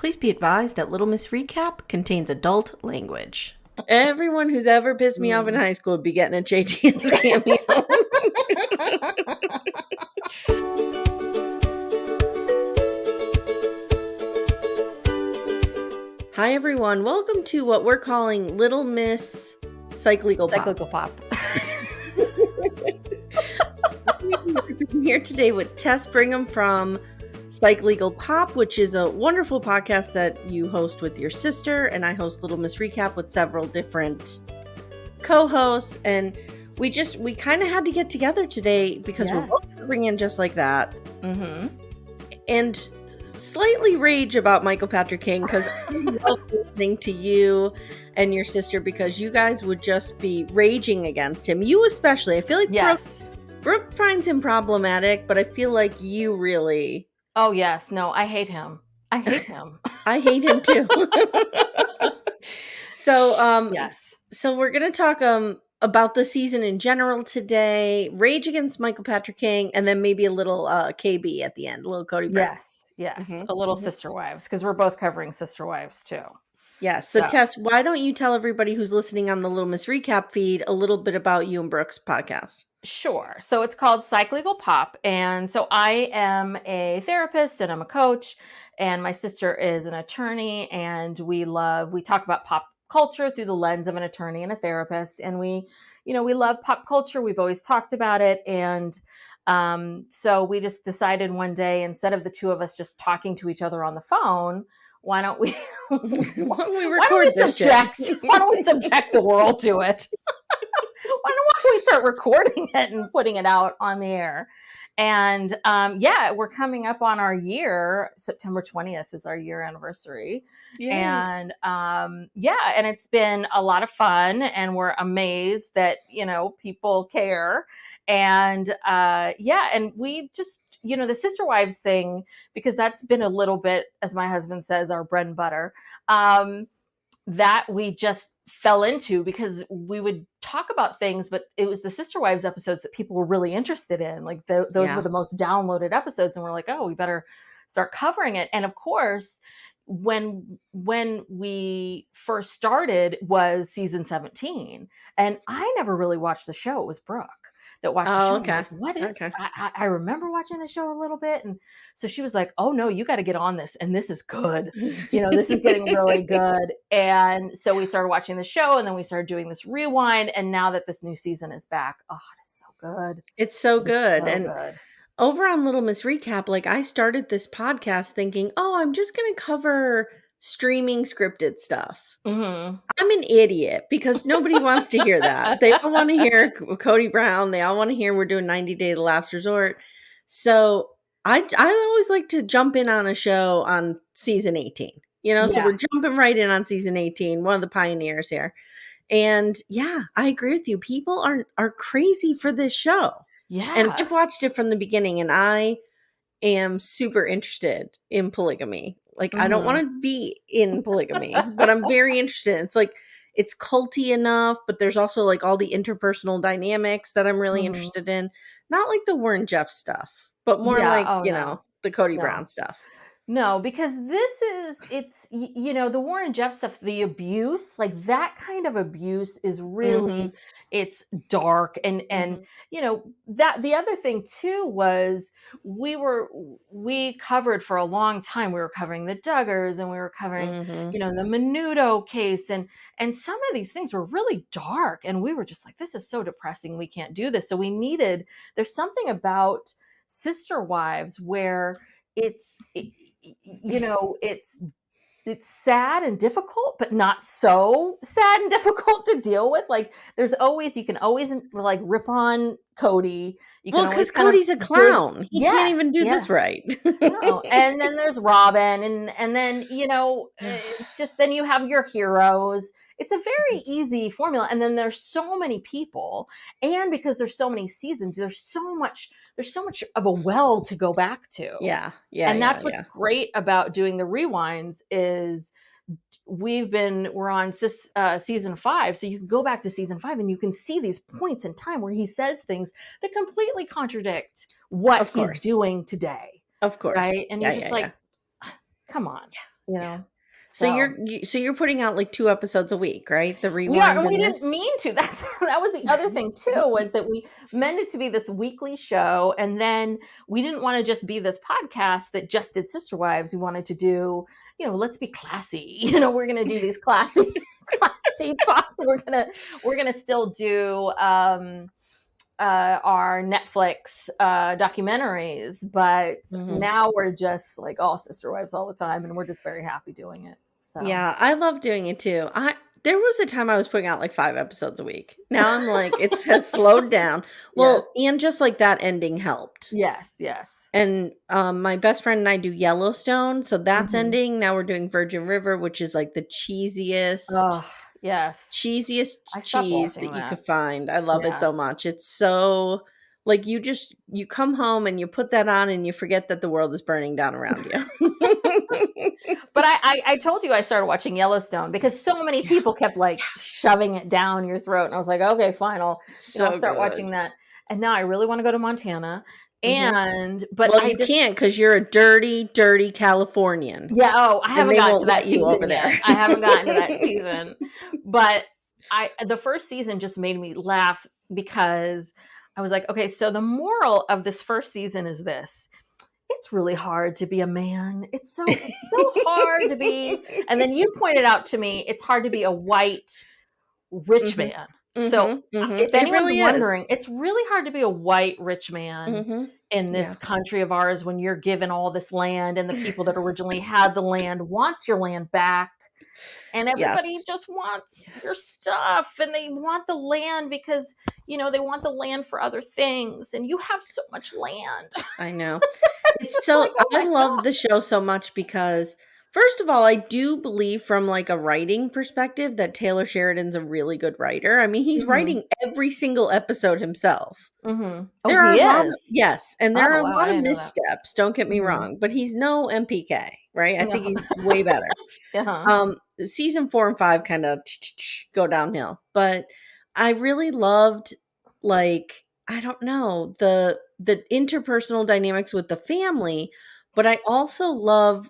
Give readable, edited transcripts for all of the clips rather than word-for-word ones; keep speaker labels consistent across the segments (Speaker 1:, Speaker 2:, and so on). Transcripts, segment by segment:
Speaker 1: Please be advised that Little Miss Recap contains adult language.
Speaker 2: Everyone who's ever pissed me off in high school would be getting a JT's cameo. Hi, everyone. Welcome to what we're calling Little Miss Psych Legal Pop.
Speaker 1: Psych Legal Pop.
Speaker 2: I'm here today with Tess Brigham from Psych Legal Pop, which is a wonderful podcast that you host with your sister, and I host Little Miss Recap with several different co-hosts, and we kind of had to get together today because we're both covering in just like that.
Speaker 1: Mm-hmm.
Speaker 2: And slightly rage about Michael Patrick King because I love listening to you and your sister because you guys would just be raging against him. You especially. I feel like Brooke finds him problematic, but I feel like you really...
Speaker 1: Oh, yes. No, I hate him. I hate him.
Speaker 2: I hate him too. So,
Speaker 1: yes.
Speaker 2: So we're going to talk about the season in general today, rage against Michael Patrick King, and then maybe a little KB at the end, a little Cody Brown.
Speaker 1: Yes. A little Sister Wives, because we're both covering Sister Wives too.
Speaker 2: Yes. So Tess, why don't you tell everybody who's listening on the Little Miss Recap feed a little bit about you and Brooke's podcast?
Speaker 1: Sure. So it's called Psych Legal Pop. And so I am a therapist and I'm a coach, and my sister is an attorney, and we talk about pop culture through the lens of an attorney and a therapist. And we love pop culture. We've always talked about it. And so we just decided one day, instead of the two of us just talking to each other on the phone, why don't we subject the world to it? Why don't we start recording it and putting it out on the air? And we're coming up on our year. September 20th is our year anniversary. Yay. And and it's been a lot of fun, and we're amazed that, people care. And and we just, the Sister Wives thing, because that's been a little bit, as my husband says, our bread and butter, that we just fell into because we would talk about things, but it was the Sister Wives episodes that people were really interested in. Like those were the most downloaded episodes, and we're like, oh, we better start covering it. And of course, when we first started was season 17, and I never really watched the show. It was Brooke that watched the show.
Speaker 2: Okay.
Speaker 1: Like, what is? Okay. I remember watching the show a little bit, and so she was like, "Oh no, you got to get on this, and this is good. This is getting really good." And so we started watching the show, and then we started doing this rewind. And now that this new season is back, oh, it is so good.
Speaker 2: It's so good. Good. Over on Little Miss Recap, like, I started this podcast thinking, oh, I'm just going to cover streaming scripted stuff.
Speaker 1: Mm-hmm.
Speaker 2: I'm an idiot because nobody wants to hear that. They all want to hear Cody Brown. They all want to hear we're doing 90 Day The Last Resort. So I always like to jump in on a show on season 18, so we're jumping right in on season 18, one of the pioneers here. And I agree with you. People are crazy for this show.
Speaker 1: Yeah.
Speaker 2: And I've watched it from the beginning, and I am super interested in polygamy. Like, I don't want to be in polygamy, but I'm very interested. It's like, it's culty enough, but there's also like all the interpersonal dynamics that I'm really interested in. Not like the Warren Jeff stuff, but more the Cody Brown stuff.
Speaker 1: No, because it's the Warren Jeff stuff, the abuse, like that kind of abuse is really, it's dark. And that the other thing too was we covered for a long time, we were covering the Duggars, and we were covering, the Menudo case, and some of these things were really dark, and we were just like, this is so depressing. We can't do this. So there's something about Sister Wives where it's sad and difficult, but not so sad and difficult to deal with. Like, you can always like rip on Cody.
Speaker 2: Because Cody's a clown. He can't even do this right.
Speaker 1: No. And then there's Robin, and then, it's just, then you have your heroes. It's a very easy formula. And then there's so many people, and because there's so many seasons, there's so much of a well to go back to.
Speaker 2: Yeah.
Speaker 1: And that's what's great about doing the rewinds is we're on season 5. So you can go back to season 5 and you can see these points in time where he says things that completely contradict what he's doing today.
Speaker 2: Of course.
Speaker 1: Right. And you're just like, come on. you know.
Speaker 2: So
Speaker 1: So
Speaker 2: you're putting out like 2 episodes a week, right? The
Speaker 1: we are,
Speaker 2: rewind
Speaker 1: and we
Speaker 2: and
Speaker 1: didn't
Speaker 2: this?
Speaker 1: mean to. That was the other thing too, was that we meant it to be this weekly show, and then we didn't want to just be this podcast that just did Sister Wives. We wanted to do, let's be classy. We're gonna do these classy, classy pod. We're gonna still do our Netflix documentaries, but now we're just like all Sister Wives all the time, and we're just very happy doing it. So
Speaker 2: Yeah, I love doing it too. There was a time I was putting out like 5 episodes a week. Now I'm like, it has slowed down.
Speaker 1: yes,
Speaker 2: Well, and just like that ending helped.
Speaker 1: yes.
Speaker 2: And my best friend and I do Yellowstone, so that's
Speaker 1: Mhm.
Speaker 2: ending. Now we're doing Virgin River, which is like the cheesiest
Speaker 1: Oh, yes.
Speaker 2: cheesiest
Speaker 1: I stopped
Speaker 2: cheese
Speaker 1: watching
Speaker 2: that you
Speaker 1: that.
Speaker 2: could find. I love it
Speaker 1: Yeah.
Speaker 2: so much. It's so like you come home and you put that on and you forget that the world is burning down around you.
Speaker 1: But I told you I started watching Yellowstone because so many
Speaker 2: Yeah,
Speaker 1: people kept like
Speaker 2: yeah.
Speaker 1: shoving it down your throat, and I was like, okay, fine, I'll
Speaker 2: So
Speaker 1: start
Speaker 2: good.
Speaker 1: watching that. And now I really want to go to Montana,
Speaker 2: Mhm.
Speaker 1: but
Speaker 2: Well,
Speaker 1: I
Speaker 2: you
Speaker 1: just
Speaker 2: can't because 'cause you're a dirty, dirty Californian,
Speaker 1: yeah. Oh, I
Speaker 2: and
Speaker 1: haven't
Speaker 2: they
Speaker 1: gotten to
Speaker 2: won't
Speaker 1: that
Speaker 2: let you over
Speaker 1: season
Speaker 2: there.
Speaker 1: yet. I haven't gotten to that season, but the first season just made me laugh because I was like, okay, so the moral of this first season is this: it's really hard to be a man. It's so hard to be. And then you pointed out to me it's hard to be a white rich
Speaker 2: Mhm.
Speaker 1: man. So
Speaker 2: Mhm, mhm.
Speaker 1: if
Speaker 2: It
Speaker 1: anyone's
Speaker 2: really is.
Speaker 1: wondering, it's really hard to be a white rich man
Speaker 2: Mhm.
Speaker 1: in
Speaker 2: Yeah.
Speaker 1: this country of ours when you're given all this land and the people that originally had the land wants your land back, and everybody
Speaker 2: Yes.
Speaker 1: just wants your
Speaker 2: Yes.
Speaker 1: stuff, and they want the land because they want the land for other things, and you have so much land.
Speaker 2: I know.
Speaker 1: It's
Speaker 2: It's
Speaker 1: just like,
Speaker 2: so
Speaker 1: oh
Speaker 2: I
Speaker 1: my
Speaker 2: love the show so much because first of all, I do believe from like a writing perspective that Taylor Sheridan's a really good writer. I mean, he's
Speaker 1: god.
Speaker 2: writing every single episode himself.
Speaker 1: Oh,
Speaker 2: There are
Speaker 1: he
Speaker 2: a lot of
Speaker 1: is?
Speaker 2: yes, and there
Speaker 1: Oh,
Speaker 2: are a
Speaker 1: wow, I
Speaker 2: lot of
Speaker 1: didn't know that.
Speaker 2: missteps, don't get me
Speaker 1: Mhm.
Speaker 2: wrong, but he's no MPK, right? I think
Speaker 1: No.
Speaker 2: he's way better.
Speaker 1: Uh-huh.
Speaker 2: Season 4 and 5 kinda go downhill, but I really loved, like, I don't know, the interpersonal dynamics with the family, but I also love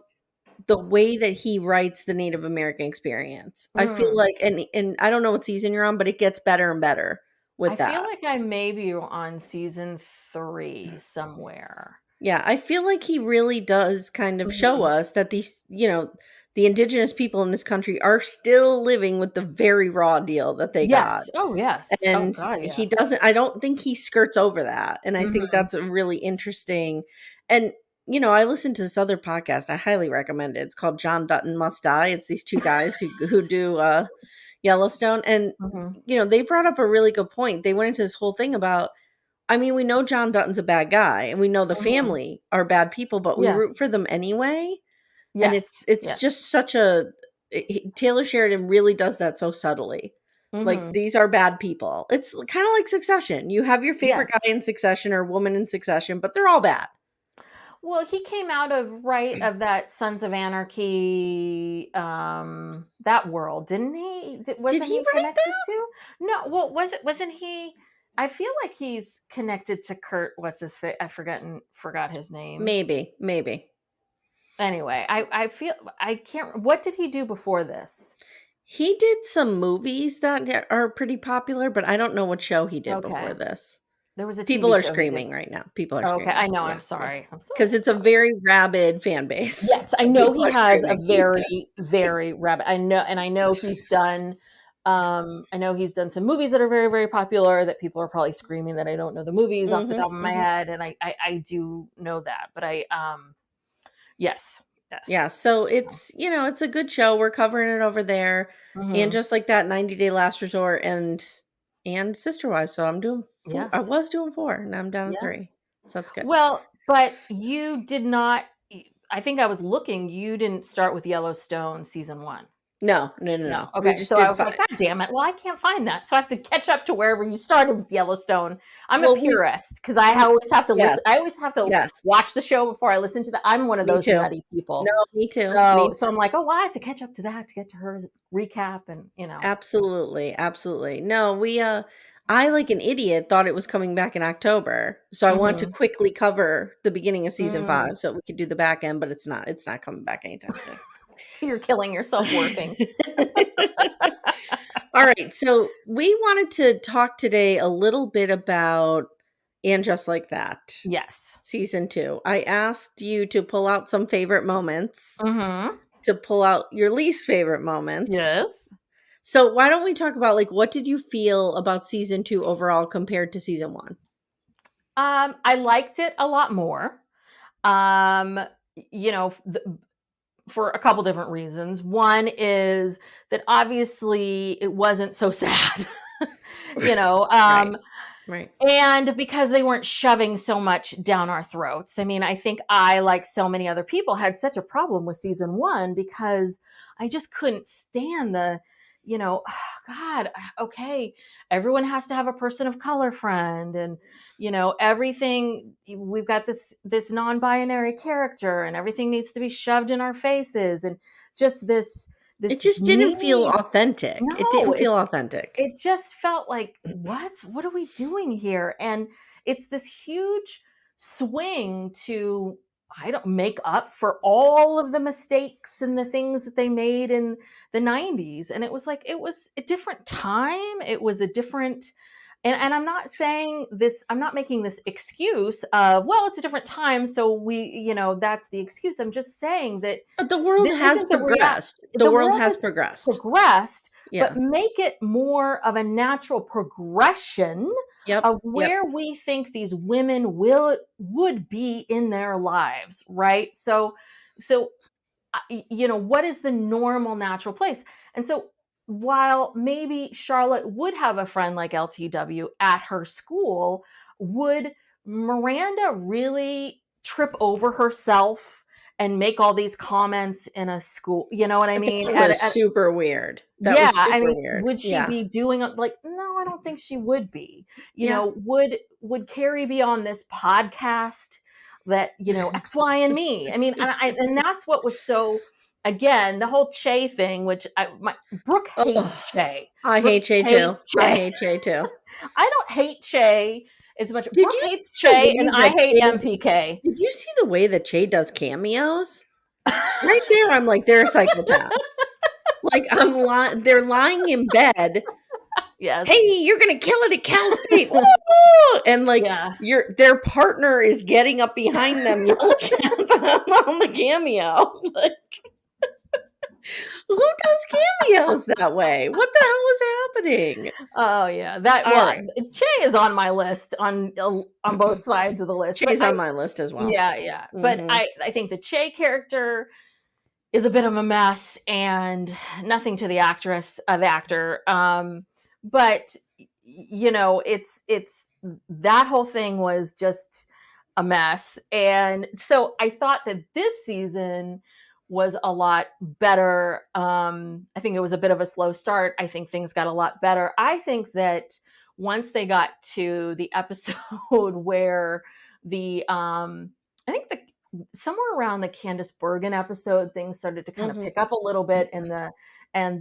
Speaker 2: the way that he writes the Native American experience. I feel
Speaker 1: Mm.
Speaker 2: like and I don't know what season you're on, but it gets better and better
Speaker 1: I
Speaker 2: with
Speaker 1: feel
Speaker 2: that.
Speaker 1: like I may be on season 3 somewhere.
Speaker 2: Yeah, I feel like he really does kind of show
Speaker 1: Mhm.
Speaker 2: us that the indigenous people in this country are still living with the very raw deal that they got.
Speaker 1: Yes. Oh, yes. Oh,
Speaker 2: And
Speaker 1: god, yeah.
Speaker 2: he doesn't I don't think he skirts over that. And I think
Speaker 1: Mhm.
Speaker 2: that's a really interesting and I listened to this other podcast. I highly recommend it. It's called John Dutton Must Die. It's these two guys who do Yellowstone and
Speaker 1: Mhm.
Speaker 2: they brought up a really good point. They went into this whole thing about I mean, we know John Dutton's a bad guy, and we know the
Speaker 1: Mhm.
Speaker 2: family are bad people, but we root
Speaker 1: Yes.
Speaker 2: for them anyway, and it's
Speaker 1: Yes.
Speaker 2: it's
Speaker 1: Yes.
Speaker 2: just such a Taylor Sheridan really does that so subtly. Like,
Speaker 1: Mhm.
Speaker 2: these are bad people. It's kinda like Succession. You have your favorite
Speaker 1: Yes.
Speaker 2: guy in Succession or woman in Succession, but they're all bad.
Speaker 1: Well, he came out of that Sons of Anarchy, that world, didn't he?
Speaker 2: Did
Speaker 1: Wasn't
Speaker 2: he
Speaker 1: he
Speaker 2: write
Speaker 1: connected
Speaker 2: that?
Speaker 1: to? No, well, wasn't he? I feel like he's connected to Kurt. What's his face? Forgot his name.
Speaker 2: Maybe, maybe.
Speaker 1: Anyway, I feel I can't. What did he do before this?
Speaker 2: He did some movies that are pretty popular, but I don't know what show he did before
Speaker 1: Okay,
Speaker 2: this.
Speaker 1: there was a
Speaker 2: People
Speaker 1: TV
Speaker 2: are
Speaker 1: show he did.
Speaker 2: screaming right now. People are
Speaker 1: Oh, okay, I
Speaker 2: screaming.
Speaker 1: know.
Speaker 2: Yeah,
Speaker 1: I'm
Speaker 2: yeah.
Speaker 1: sorry. I'm so
Speaker 2: 'Cause it's a very rabid fan base.
Speaker 1: yes, I
Speaker 2: So
Speaker 1: know
Speaker 2: people
Speaker 1: he
Speaker 2: are
Speaker 1: has a
Speaker 2: screaming.
Speaker 1: very, very rabbit. I know he's done some movies that are very, very popular that people are probably screaming that I don't know the movies off the
Speaker 2: Mhm,
Speaker 1: top of my
Speaker 2: mhm.
Speaker 1: head, and I do know that, but yes, yes.
Speaker 2: Yeah, so it's a good show. We're covering it over there, and
Speaker 1: Hmm.
Speaker 2: just like that 90 Day Last Resort and Sister Wives, so I'm doing 4 I
Speaker 1: Yes,
Speaker 2: was doing 4, now I'm down to
Speaker 1: yeah.
Speaker 2: 3. So that's good.
Speaker 1: Well, but you did not. I think I was looking. You didn't start with Yellowstone season 1.
Speaker 2: No, no, no,
Speaker 1: No,
Speaker 2: no. We
Speaker 1: okay,
Speaker 2: just
Speaker 1: so I
Speaker 2: did
Speaker 1: was like,
Speaker 2: 5.
Speaker 1: "God damn it, well, I can't find that, so I have to catch up to wherever you started with Yellowstone." I'm a
Speaker 2: Well, we
Speaker 1: purist because I
Speaker 2: y
Speaker 1: always have to
Speaker 2: yes,
Speaker 1: listen I always have to
Speaker 2: yes.
Speaker 1: watch the show before I listen to the I'm one of
Speaker 2: Me
Speaker 1: those
Speaker 2: too.
Speaker 1: nutty
Speaker 2: No,
Speaker 1: people.
Speaker 2: me too,
Speaker 1: So
Speaker 2: me
Speaker 1: so I'm like, "Oh, well, I have to catch up to that to get to her recap," and, so
Speaker 2: Absolutely, absolutely. No, I, like an idiot, thought it was coming back in October, so I wanted to
Speaker 1: mhm.
Speaker 2: quickly cover the beginning of season
Speaker 1: Mm.
Speaker 2: 5 so we could do the back end, but it's not coming back anytime soon.
Speaker 1: So you're killing yourself working.
Speaker 2: All right. So we wanted to talk today a little bit about And Just Like That,
Speaker 1: Yes.
Speaker 2: season 2. I asked you to pull out some favorite moments,
Speaker 1: Mm-hmm.
Speaker 2: to pull out your least favorite moments.
Speaker 1: Yes.
Speaker 2: So why don't we talk about like what did you feel about season 2 overall compared to season 1?
Speaker 1: I liked it a lot more. Um, you know, for a couple different reasons. One is that obviously it wasn't so sad, you know,
Speaker 2: Right. Right.
Speaker 1: and because they weren't shoving so much down our throats. I mean, I think I, like so many other people, had such a problem with season 1 because I just couldn't stand the, oh God, okay, everyone has to have a person of color friend, and everything. We've got this non-binary character, and everything needs to be shoved in our faces, and just this
Speaker 2: It just didn't feel
Speaker 1: need.
Speaker 2: authentic. It
Speaker 1: No,
Speaker 2: didn't feel authentic.
Speaker 1: it just felt like, what are we doing here? And it's this huge swing to, I don't, make up for all of the mistakes and the things that they made in the 90s. And it was like, it was a different time. It was a different, and I'm not saying this, I'm not making this excuse of, well, it's a different time, so that's the excuse. I'm just saying that
Speaker 2: But the world
Speaker 1: this
Speaker 2: has
Speaker 1: isn't the reality.
Speaker 2: progressed. The
Speaker 1: The
Speaker 2: world
Speaker 1: world
Speaker 2: has
Speaker 1: has
Speaker 2: progressed.
Speaker 1: progressed,
Speaker 2: Yeah.
Speaker 1: but make it more of a natural progression
Speaker 2: Yep.
Speaker 1: of
Speaker 2: Yep.
Speaker 1: where we think these women would be in their lives, right? So what is the normal natural place? And so while maybe Charlotte would have a friend like LTW at her school, would Miranda really trip over herself and make all these comments in a school? You know what I mean?
Speaker 2: That was super weird. That
Speaker 1: Yeah,
Speaker 2: was
Speaker 1: I
Speaker 2: super
Speaker 1: mean,
Speaker 2: weird.
Speaker 1: would she
Speaker 2: Yeah.
Speaker 1: be doing like, no, I don't think she would be.
Speaker 2: Yeah.
Speaker 1: Would Carrie be on this podcast that, X, Y, and me? I mean, and that's what was so, again, the whole Che thing, which Brooke
Speaker 2: Oh,
Speaker 1: hates Che.
Speaker 2: I
Speaker 1: Brooke
Speaker 2: hate Che too.
Speaker 1: hates
Speaker 2: I
Speaker 1: Che.
Speaker 2: hate Che too.
Speaker 1: I don't hate Che as much.
Speaker 2: Did
Speaker 1: Brooke
Speaker 2: you
Speaker 1: hates
Speaker 2: see the
Speaker 1: Che, and
Speaker 2: way
Speaker 1: I
Speaker 2: that
Speaker 1: hate
Speaker 2: Che
Speaker 1: MPK.
Speaker 2: did you see the way that Che does cameos? Right there, I'm like, they're a psychopath. Like, they're lying in bed.
Speaker 1: Yes.
Speaker 2: Hey, you're gonna kill it at Cal State. Woo! And like
Speaker 1: Yeah.
Speaker 2: their partner is getting up behind them, yelling at them on the cameo. Like, who does cameos that way? What the hell is happening?
Speaker 1: Oh yeah,
Speaker 2: All right.
Speaker 1: Che is on my list on both sides of the list.
Speaker 2: Che's on my list as well.
Speaker 1: Yeah. But
Speaker 2: Mhm.
Speaker 1: I think the Che character is a bit of a mess, and nothing to the actor. But it's that whole thing was just a mess, and so I thought that this season was a lot better. I think it was a bit of a slow start. I think things got a lot better. I think that once they got to the episode where I think somewhere around the Candice Bergen episode, things started to kind of pick up a little bit in the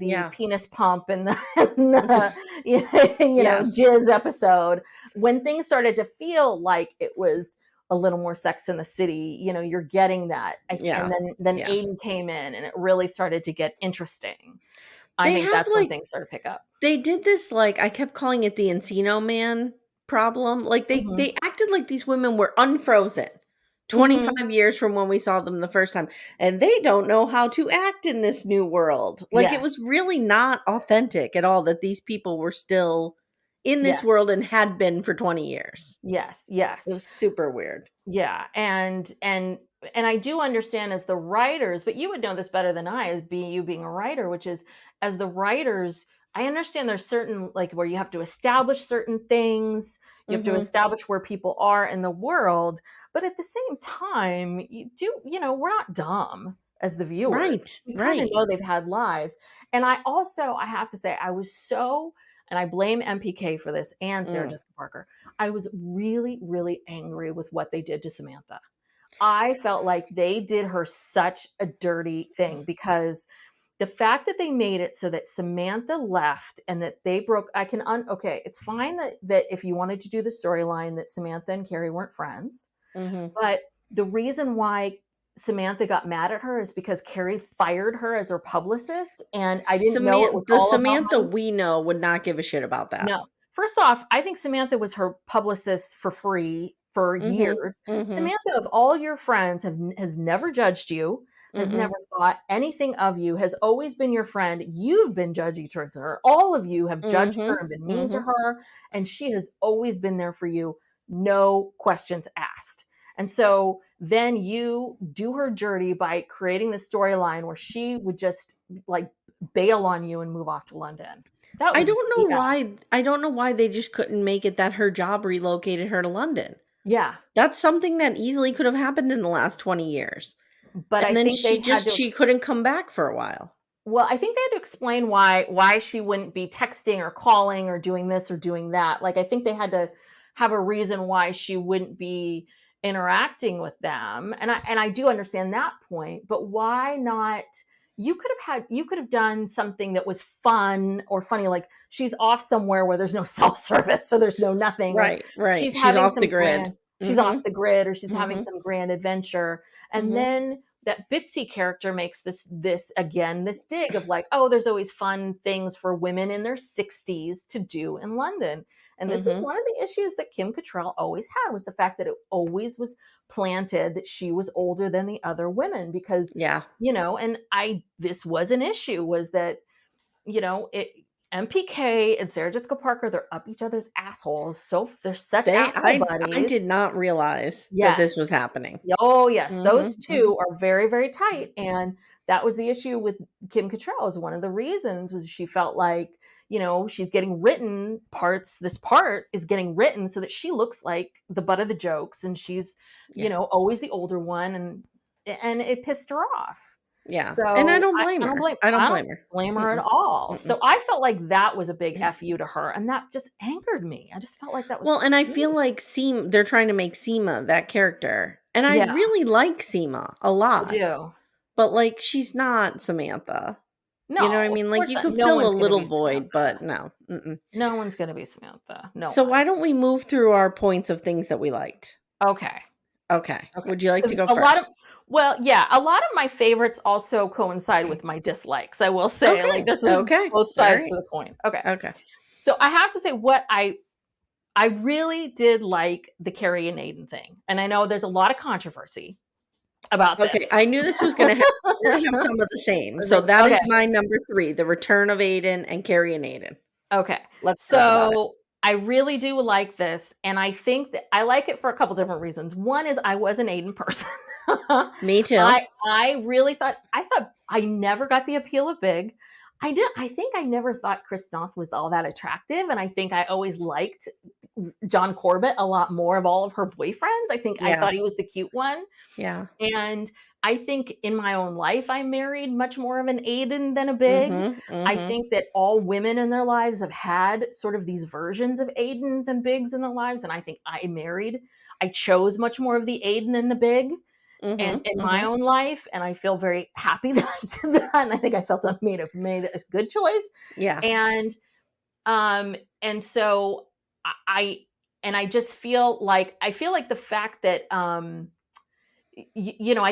Speaker 2: Yeah.
Speaker 1: penis pump and the
Speaker 2: Yes.
Speaker 1: jizz episode, when things started to feel like it was a little more Sex in the City, you're getting that.
Speaker 2: Yeah.
Speaker 1: And then
Speaker 2: Yeah.
Speaker 1: Aiden came in, and it really started to get interesting. I
Speaker 2: They
Speaker 1: think
Speaker 2: have
Speaker 1: that's when
Speaker 2: like
Speaker 1: things started to pick up.
Speaker 2: they did this like I kept calling it the Encino Man problem. Like
Speaker 1: Hmm.
Speaker 2: they acted like these women were unfrozen
Speaker 1: Hmm.
Speaker 2: 25 years from when we saw them the first time, and they don't know how to act in this new world. Like it
Speaker 1: Yes.
Speaker 2: was really not authentic at all that these people were still in this
Speaker 1: Yes.
Speaker 2: world and had been for 20 years.
Speaker 1: Yes.
Speaker 2: It
Speaker 1: Yes.
Speaker 2: was super weird.
Speaker 1: Yeah, and I do understand as the writers, but you would know this better than I, as you being a writer, which is, as the writers, I understand there's certain, like, where you have to establish certain things, you have to
Speaker 2: Mhm.
Speaker 1: establish where people are in the world, but at the same time, we're not dumb as the viewers.
Speaker 2: Right.
Speaker 1: We kind of
Speaker 2: Right.
Speaker 1: know they've had lives. And I have to say, I was so, and I blame MPK for this and Sarah
Speaker 2: Mm.
Speaker 1: Jessica Parker. I was really, really angry with what they did to Samantha. I felt like they did her such a dirty thing, because the fact that they made it so that Samantha left and that they broke, okay, it's fine that if you wanted to do the storyline that Samantha and Carrie weren't friends,
Speaker 2: Mhm.
Speaker 1: but the reason why Samantha got mad at her is because Carrie fired her as her publicist, and I didn't know it was
Speaker 2: The
Speaker 1: all about
Speaker 2: Samantha
Speaker 1: money.
Speaker 2: we know would not give a shit about that.
Speaker 1: No. First off, I think Samantha was her publicist for free for
Speaker 2: Mhm,
Speaker 1: years.
Speaker 2: mhm,
Speaker 1: Samantha, of all your friends, has never judged you, has
Speaker 2: mhm,
Speaker 1: never thought anything of you, has always been your friend. You've been judgy towards her. All of you have judged her
Speaker 2: mhm,
Speaker 1: and been mean to
Speaker 2: mhm.
Speaker 1: her, and she has always been there for you, no questions asked. And so then you do her dirty by creating the storyline where she would just like bail on you and move off to London. That
Speaker 2: I
Speaker 1: was
Speaker 2: don't know
Speaker 1: BS.
Speaker 2: why I don't know why they just couldn't make it that her job relocated her to London.
Speaker 1: Yeah,
Speaker 2: That's something that easily could have happened in the last 20 years.
Speaker 1: but I
Speaker 2: And then
Speaker 1: think they had to
Speaker 2: she couldn't come back for a while.
Speaker 1: well, I think they had to explain why she wouldn't be texting or calling or doing this or doing that. Like I think they had to have a reason why she wouldn't be interacting with them. And I do understand that point, but why not you could have done something that was fun or funny, like she's off somewhere where there's no cell service, so there's no nothing, or
Speaker 2: Right, right.
Speaker 1: she's
Speaker 2: She's
Speaker 1: having
Speaker 2: off the
Speaker 1: some
Speaker 2: grid.
Speaker 1: she's off
Speaker 2: Mhm,
Speaker 1: the grid, or she's having
Speaker 2: mhm,
Speaker 1: some grand adventure. And
Speaker 2: mhm.
Speaker 1: then that Bitsy character makes this dig of like, oh, there's always fun things for women in their 60s to do in London. And this is
Speaker 2: Mhm.
Speaker 1: one of the issues that Kim Cattrall always had, was the fact that it always was planted that she was older than the other women, because
Speaker 2: Yeah.
Speaker 1: and I this was an issue, was that it MPK and Sarah Jessica Parker, they're up each other's assholes, so they're such asshole
Speaker 2: I did
Speaker 1: buddies.
Speaker 2: not realize that this
Speaker 1: Yes.
Speaker 2: was happening.
Speaker 1: Oh, yes. Those
Speaker 2: Mhm, mhm.
Speaker 1: 2 are very, very tight, and that was the issue with Kim Cattrall. Is one of the reasons was she felt like, she's getting written parts this part is getting written so that she looks like the butt of the jokes, and she's,
Speaker 2: Yeah,
Speaker 1: always the older one, and it pissed her off.
Speaker 2: yeah, and I
Speaker 1: So,
Speaker 2: don't blame her. I don't
Speaker 1: I don't
Speaker 2: blame her.
Speaker 1: blame her at
Speaker 2: Mm-mm,
Speaker 1: all.
Speaker 2: mm-mm.
Speaker 1: So, I felt like that was a big F you to her, and that just angered me. I just felt like that was
Speaker 2: Well, and I feel
Speaker 1: stupid.
Speaker 2: like they're trying to make Seema that character, and I
Speaker 1: Yeah,
Speaker 2: really like Seema a
Speaker 1: I
Speaker 2: lot,
Speaker 1: do.
Speaker 2: but, like, she's not Samantha. You know what I
Speaker 1: No, of
Speaker 2: mean? Like,
Speaker 1: course
Speaker 2: you
Speaker 1: not.
Speaker 2: could
Speaker 1: No
Speaker 2: fill a
Speaker 1: one's gonna
Speaker 2: little
Speaker 1: be
Speaker 2: void, but
Speaker 1: Samantha.
Speaker 2: no, mm-mm.
Speaker 1: No one's gonna be Samantha. No
Speaker 2: So
Speaker 1: one.
Speaker 2: why don't we move through our points of things that we liked?
Speaker 1: Okay.
Speaker 2: Okay,
Speaker 1: Okay.
Speaker 2: would you like to
Speaker 1: 'Cause
Speaker 2: go
Speaker 1: a lot of
Speaker 2: first?
Speaker 1: well, yeah, a lot of my favorites also coincide with my dislikes. I will say, like,
Speaker 2: Okay,
Speaker 1: this is
Speaker 2: okay,
Speaker 1: both sides
Speaker 2: alright,
Speaker 1: to the coin. Okay.
Speaker 2: okay.
Speaker 1: So I have to say what I really did like the Carrie and Aiden thing. And I know there's a lot of controversy about this.
Speaker 2: Okay, I knew this was gonna happen. We're gonna have some of the same. So that
Speaker 1: Okay.
Speaker 2: is my number 3, The Return of Aiden and Carrie and Aiden.
Speaker 1: Okay.
Speaker 2: Let's talk about it.
Speaker 1: So I really do like this. And I think that I like it for a couple different reasons. One is I was an Aiden person.
Speaker 2: Me too.
Speaker 1: I really thought I never got the appeal of Big. I think I never thought Chris Noth was all that attractive. And I think I always liked John Corbett a lot more of all of her boyfriends. I
Speaker 2: Yeah,
Speaker 1: thought he was the cute one.
Speaker 2: yeah.
Speaker 1: And I think in my own life, I married much more of an Aiden than a Big.
Speaker 2: Mhm,
Speaker 1: I
Speaker 2: mhm.
Speaker 1: think that all women in their lives have had sort of these versions of Aidens and Bigs in their lives. And I think I chose much more of the Aiden and the Big and
Speaker 2: Mhm,
Speaker 1: in my
Speaker 2: mhm.
Speaker 1: own life. And I feel very happy that I did that. And I think I felt I made a good choice.
Speaker 2: Yeah.
Speaker 1: And and so I and I just feel like the fact that I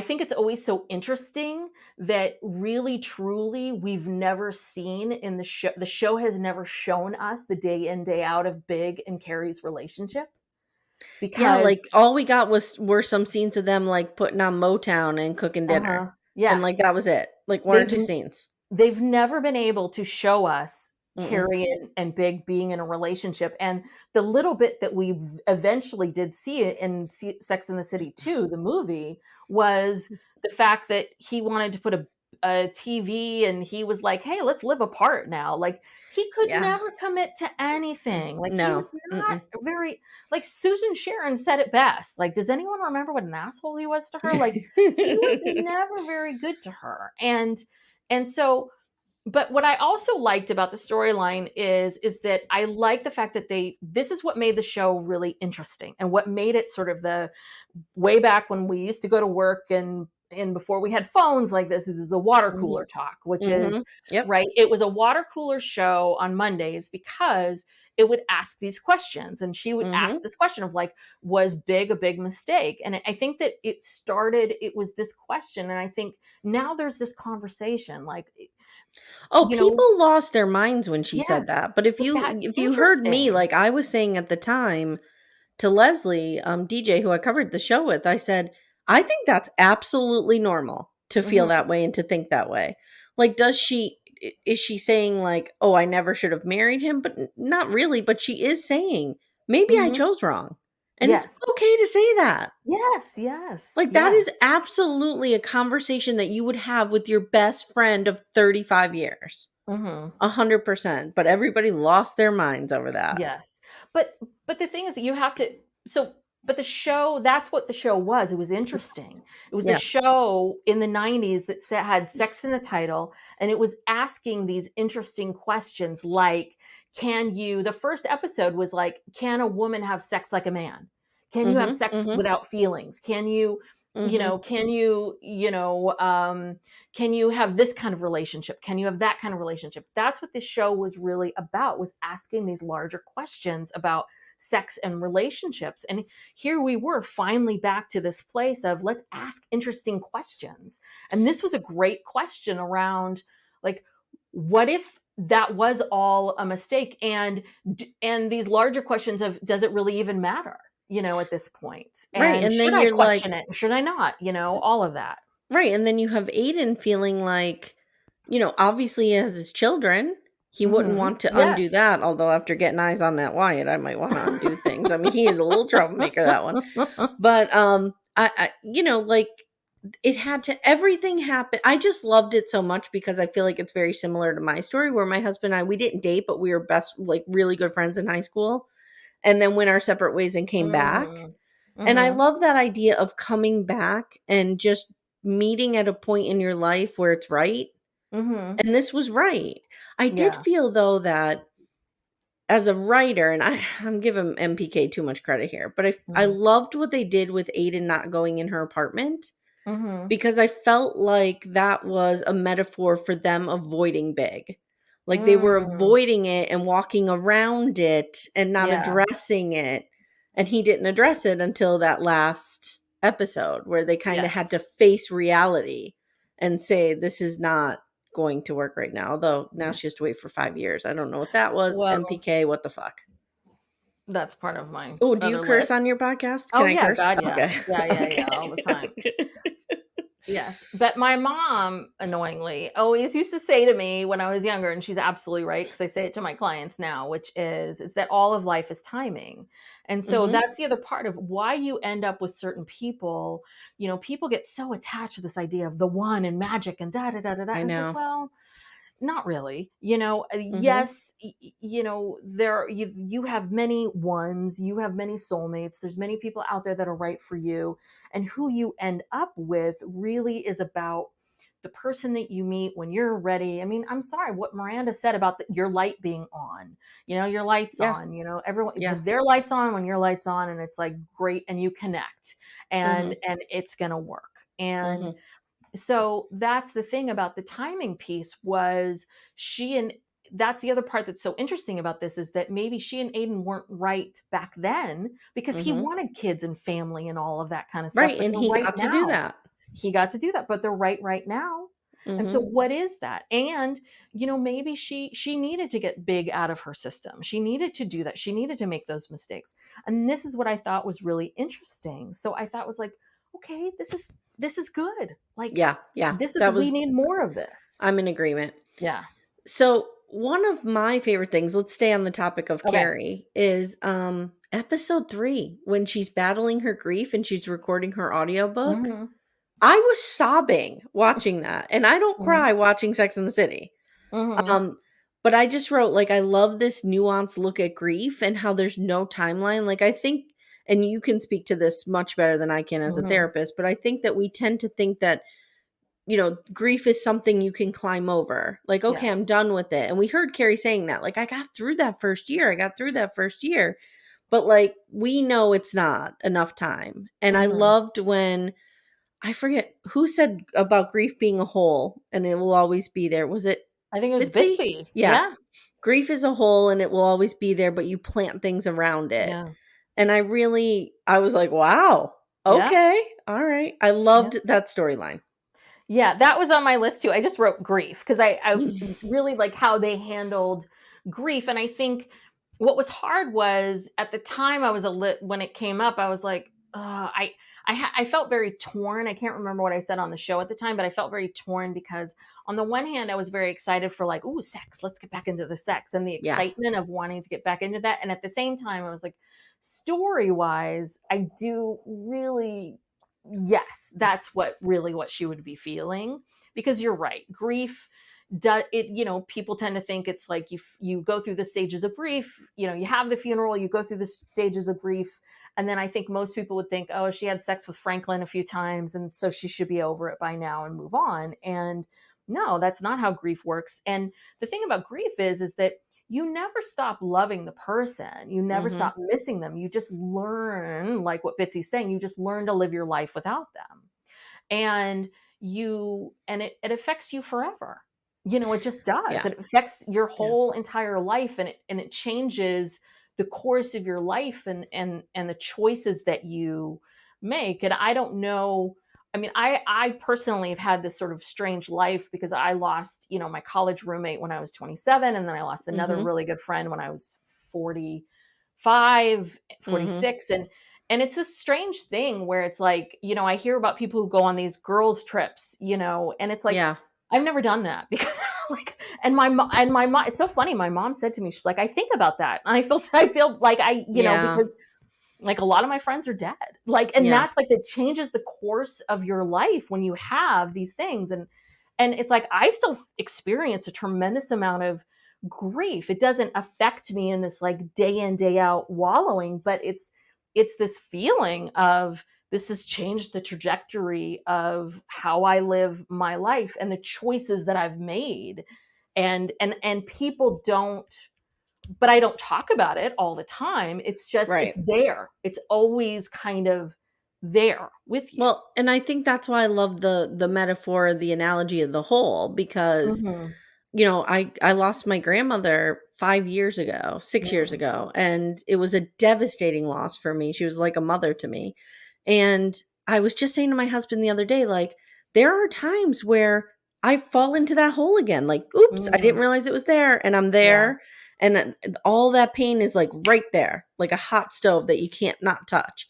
Speaker 1: think it's always so interesting that really truly we've never seen in the show has never shown us the day in day out of Big and Carrie's relationship,
Speaker 2: Yeah,
Speaker 1: because
Speaker 2: like, all we got were some scenes of them, like, putting on Motown and cooking dinner, and, like,
Speaker 1: yes,
Speaker 2: that was it. Like, 1 or
Speaker 1: they've
Speaker 2: 2 scenes.
Speaker 1: they've never been able to show us
Speaker 2: Mm-mm.
Speaker 1: Carrie and Big being in a relationship. And the little bit that we eventually did see it in Sex and the City 2, the movie, was the fact that he wanted to put a TV, and he was like, hey, let's live apart now. Like, he could
Speaker 2: Yeah.
Speaker 1: never commit to anything. Like, he
Speaker 2: No.
Speaker 1: was not
Speaker 2: Mm-mm.
Speaker 1: very, like, Susan Sharon said it best. Like, does anyone remember what an asshole he was to her? Like, he was never very good to her. And so, but what I also liked about the storyline is that I like the fact that this is what made the show really interesting, and what made it sort of the way back when we used to go to work and and before we had phones like this is the water cooler talk, which is
Speaker 2: Yep.
Speaker 1: right. It was a water cooler show on Mondays because it would ask these questions, and she would ask this question of like, was big a big mistake? And I think that it was this question, and I think now there's this conversation like,
Speaker 2: Oh,
Speaker 1: you know,
Speaker 2: people lost their minds when she said
Speaker 1: yes,
Speaker 2: that. But
Speaker 1: but that's
Speaker 2: if you heard me,
Speaker 1: interesting.
Speaker 2: like I was saying at the time to Leslie, DJ, who I covered the show with, I said, I think that's absolutely normal to feel
Speaker 1: Mm-hmm,
Speaker 2: that way and to think that way. Like, is she saying like, oh, I never should have married him? But not really. But she is saying, maybe I
Speaker 1: mm-hmm.
Speaker 2: chose wrong. And it's
Speaker 1: Yes,
Speaker 2: okay to say that.
Speaker 1: yes, yes,
Speaker 2: Like, that is
Speaker 1: yes.
Speaker 2: absolutely a conversation that you would have with your best friend of 35 years.
Speaker 1: Mm-hmm.
Speaker 2: 100%. But everybody lost their minds over that.
Speaker 1: Yes. But the thing is that you have to so but the show, that's what the show was. It was interesting. It was a
Speaker 2: Yeah.
Speaker 1: show in the 90s that had sex in the title, and it was asking these interesting questions like, can you the first episode was like, can a woman have sex like a man? Can you have
Speaker 2: Mhm.
Speaker 1: sex
Speaker 2: Mhm.
Speaker 1: without feelings? Can you
Speaker 2: Mhm.
Speaker 1: can you have this kind of relationship? Can you have that kind of relationship? That's what this show was really about, was asking these larger questions about sex and relationships. And here we were finally back to this place of let's ask interesting questions. And this was a great question around like, what if that was all a mistake? And these larger questions of, does it really even matter, at this point?
Speaker 2: Right,
Speaker 1: And
Speaker 2: and
Speaker 1: should
Speaker 2: then
Speaker 1: I
Speaker 2: you're like
Speaker 1: question it? Should I not? All of that.
Speaker 2: right, and then you have Aiden feeling like, obviously he has his children. He wouldn't
Speaker 1: Hmm.
Speaker 2: want to undo
Speaker 1: Yes.
Speaker 2: that, although after getting eyes on that Wyatt, I might wanna undo things. I mean, he is a little troublemaker, that one. But, like, it had to everything happened. I just loved it so much because I feel like it's very similar to my story where my husband and I, we didn't date, but we were really good friends in high school, and then went our separate ways and came back.
Speaker 1: Mm.
Speaker 2: And I
Speaker 1: Mhm.
Speaker 2: love that idea of coming back and just meeting at a point in your life where it's right.
Speaker 1: Mhm.
Speaker 2: And this was right. I did
Speaker 1: Yeah.
Speaker 2: feel though that as a writer, and I'm giving MPK too much credit here, but I
Speaker 1: Mhm.
Speaker 2: loved what they did with Aiden not going in her apartment
Speaker 1: Mhm.
Speaker 2: because I felt like that was a metaphor for them avoiding big. Like they were
Speaker 1: Mm.
Speaker 2: avoiding it and walking around it and not
Speaker 1: Yeah.
Speaker 2: addressing it. And he didn't address it until that last episode where they kind of had
Speaker 1: Yes.
Speaker 2: to face reality and say, this is not going to work right now. Although now
Speaker 1: Yeah.
Speaker 2: she has to wait for 5 years. I don't know what that was.
Speaker 1: Well,
Speaker 2: MPK, what the fuck?
Speaker 1: that's part of my
Speaker 2: Oh, do you
Speaker 1: other
Speaker 2: curse on
Speaker 1: list.
Speaker 2: your podcast? Can
Speaker 1: Oh
Speaker 2: I
Speaker 1: yeah,
Speaker 2: curse?
Speaker 1: God, yeah.
Speaker 2: Okay.
Speaker 1: Yeah, yeah, yeah, all the
Speaker 2: Okay.
Speaker 1: time. Yes. But my mom, annoyingly, always used to say to me when I was younger, and she's absolutely right, because I say it to my clients now, which is that all of life is timing. And so
Speaker 2: Mhm.
Speaker 1: that's the other part of why you end up with certain people. People get so attached to this idea of the one and magic and da da da da da.
Speaker 2: I
Speaker 1: And it's like,
Speaker 2: know.
Speaker 1: well, not really.
Speaker 2: Mhm.
Speaker 1: Yes, you have many ones, you have many soulmates, there's many people out there that are right for you, and who you end up with really is about the person that you meet when you're ready. I mean, I'm sorry, what Miranda said about your light being on, your lights
Speaker 2: Yeah.
Speaker 1: on, everyone,
Speaker 2: Yeah.
Speaker 1: their lights on when your lights on, and it's like great, and you connect, and
Speaker 2: Mhm.
Speaker 1: it's gonna work. And
Speaker 2: Mhm.
Speaker 1: so that's the thing about the timing piece, was she and that's the other part that's so interesting about this, is that maybe she and Aiden weren't right back then because he
Speaker 2: Mhm.
Speaker 1: wanted kids and family and all of that kind of stuff,
Speaker 2: Right,
Speaker 1: but
Speaker 2: and
Speaker 1: they're
Speaker 2: he
Speaker 1: right
Speaker 2: got to do
Speaker 1: now.
Speaker 2: that.
Speaker 1: He got to do that, but they're right now. And so
Speaker 2: Mhm.
Speaker 1: what is that? And maybe she needed to get big out of her system. She needed to do that. She needed to make those mistakes. And this is what I thought was really interesting. So I thought was like, okay, this is good. Like,
Speaker 2: Yeah, yeah.
Speaker 1: we need more of this.
Speaker 2: I'm in agreement.
Speaker 1: Yeah.
Speaker 2: So, one of my favorite things, let's stay on the topic of
Speaker 1: Okay.
Speaker 2: Carrie, is episode 3 when she's battling her grief and she's recording her audiobook.
Speaker 1: Mm-hmm.
Speaker 2: I was sobbing watching that, and I don't
Speaker 1: Mm-hmm.
Speaker 2: cry watching Sex in the City.
Speaker 1: Mm-hmm.
Speaker 2: Um, but I just wrote, like, I love this nuanced look at grief and how there's no timeline. Like, I think, and you can speak to this much better than I can as a
Speaker 1: Mm-hmm.
Speaker 2: therapist, but I think that we tend to think that, grief is something you can climb over. Like, okay,
Speaker 1: Yes.
Speaker 2: I'm done with it. And we heard Carrie saying that, like, I got through that first year. I got through that first year. But, like, we know it's not enough time. And I
Speaker 1: Mm-hmm.
Speaker 2: loved when I forget who said about grief being a hole and it will always be there. Was it
Speaker 1: I think it was
Speaker 2: Bitsy?
Speaker 1: Bitsy.
Speaker 2: Yeah.
Speaker 1: Yeah.
Speaker 2: Grief is a hole and it will always be there, but you plant things around it.
Speaker 1: Yeah.
Speaker 2: And I was like, wow,
Speaker 1: Yeah.
Speaker 2: okay, all right. I
Speaker 1: Yeah.
Speaker 2: loved that storyline.
Speaker 1: Yeah, that was on my list too. I just wrote grief because I really like how they handled grief. And I think what was hard was at the time I was when it came up, I was like, I felt very torn. I can't remember what I said on the show at the time, but I felt very torn because on the one hand, I was very excited for like, ooh, sex, let's get back into the sex and the
Speaker 2: Yeah.
Speaker 1: excitement of wanting to get back into that. And at the same time, I was like, story wise, I do really yes, that's what she would be feeling because you're right. Grief does it, people tend to think it's like you go through the stages of grief, you have the funeral, you go through the stages of grief, and then I think most people would think, oh, she had sex with Franklin a few times and so she should be over it by now and move on. And no, that's not how grief works. And the thing about grief is that you never stop loving the person. You never
Speaker 2: Mhm.
Speaker 1: stop missing them. You just learn, like what Bitsy's saying, you just learn to live your life without them. And it affects you forever. It just does.
Speaker 2: Yeah.
Speaker 1: It affects your
Speaker 2: Yeah.
Speaker 1: whole entire life and it changes the course of your life and the choices that you make. And I don't know. I mean, I personally have had this sort of strange life because I lost, my college roommate when I was 27, and then I lost another
Speaker 2: Mhm.
Speaker 1: really good friend when I was 45,
Speaker 2: Mhm.
Speaker 1: 46. And it's a strange thing where it's like, I hear about people who go on these girls trips, and it's like,
Speaker 2: Yeah.
Speaker 1: I've never done that because like, and my mom, it's so funny. My mom said to me, she's like, I think about that. And I feel like
Speaker 2: Yeah.
Speaker 1: because like a lot of my friends are dead. Like, and
Speaker 2: Yeah.
Speaker 1: that's like, that changes the course of your life when you have these things. And it's like, I still experience a tremendous amount of grief. It doesn't affect me in this like day in, day out wallowing, but it's this feeling of this has changed the trajectory of how I live my life and the choices that I've made. And people don't, but I don't talk about it all the time. It's just,
Speaker 2: Right.
Speaker 1: it's there. It's always kind of there with you.
Speaker 2: Well, and I think that's why I love the metaphor, the analogy of the whole, because
Speaker 1: Mm-hmm.
Speaker 2: I lost my grandmother 5 years ago, 6 years
Speaker 1: Mm,
Speaker 2: ago, and it was a devastating loss for me. She was like a mother to me. And I was just saying to my husband the other day, like, there are times where I fall into that hole again. Like, oops, I didn't
Speaker 1: mm,
Speaker 2: realize it was there, and I'm
Speaker 1: yeah.
Speaker 2: there. And all that pain is like right there, like a hot stove that you can't not touch.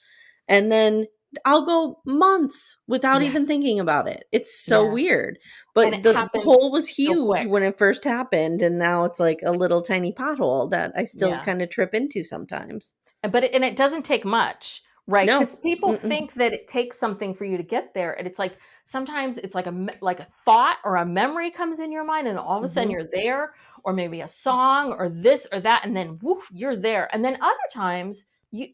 Speaker 2: And then I'll go months without even
Speaker 1: Yes.
Speaker 2: thinking about it. It's so
Speaker 1: Yes.
Speaker 2: weird.
Speaker 1: And
Speaker 2: But
Speaker 1: it
Speaker 2: the hole
Speaker 1: happens
Speaker 2: was
Speaker 1: so
Speaker 2: huge
Speaker 1: quick.
Speaker 2: when it first happened, and now it's like a little tiny pothole that I still
Speaker 1: Yeah.
Speaker 2: kind of trip into sometimes.
Speaker 1: And it doesn't take much, right?
Speaker 2: No.
Speaker 1: Because people
Speaker 2: Mm-mm.
Speaker 1: think that it takes something for you to get there, and it's like sometimes it's like like a thought or a memory comes in your mind, and all of a sudden
Speaker 2: Mhm.
Speaker 1: you're there, or maybe a song or this or that, and then woof, you're there. And then other times you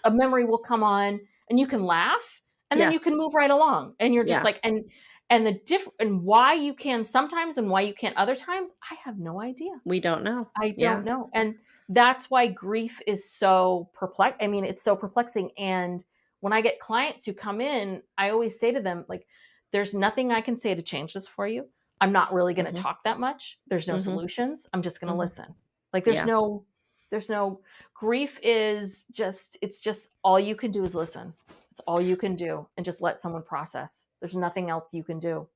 Speaker 1: a memory will come on, and you can laugh, and then you can
Speaker 2: Yes.
Speaker 1: move right along, and you're just
Speaker 2: Yeah.
Speaker 1: like and the and why you can sometimes and why you can't other times, I have no idea.
Speaker 2: We don't know.
Speaker 1: I don't
Speaker 2: Yeah.
Speaker 1: know. And that's why grief is so perplex. I mean, it's so perplexing. And when I get clients who come in, I always say to them, like, there's nothing I can say to change this for you. I'm not really going to
Speaker 2: Mhm.
Speaker 1: talk that much. There's no
Speaker 2: Mhm.
Speaker 1: solutions. I'm just going to
Speaker 2: Mhm.
Speaker 1: listen. Like,
Speaker 2: Yeah.
Speaker 1: there's no, grief is just, it's just all you can do is listen. It's all you can do and just let someone process. There's nothing else you can do.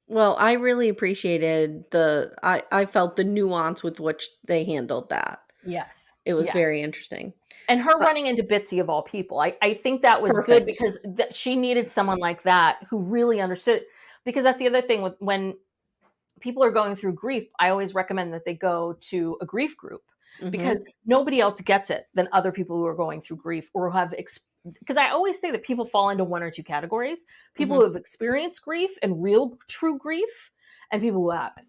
Speaker 2: Well, I really appreciated I felt the nuance with which they handled that.
Speaker 1: Yes.
Speaker 2: It was very
Speaker 1: Yes.
Speaker 2: interesting.
Speaker 1: And her
Speaker 2: Uh,
Speaker 1: running into Bitsy of all people, I think that was good
Speaker 2: Perfect.
Speaker 1: because she needed someone like that who really understood it. Because that's the other thing with when people are going through grief, I always recommend that they go to a grief group
Speaker 2: Mhm.
Speaker 1: because nobody else gets it than other people who are going through grief or have because I always say that people fall into one or two categories: people
Speaker 2: Mhm.
Speaker 1: who have experienced grief and real true grief, and people who haven't.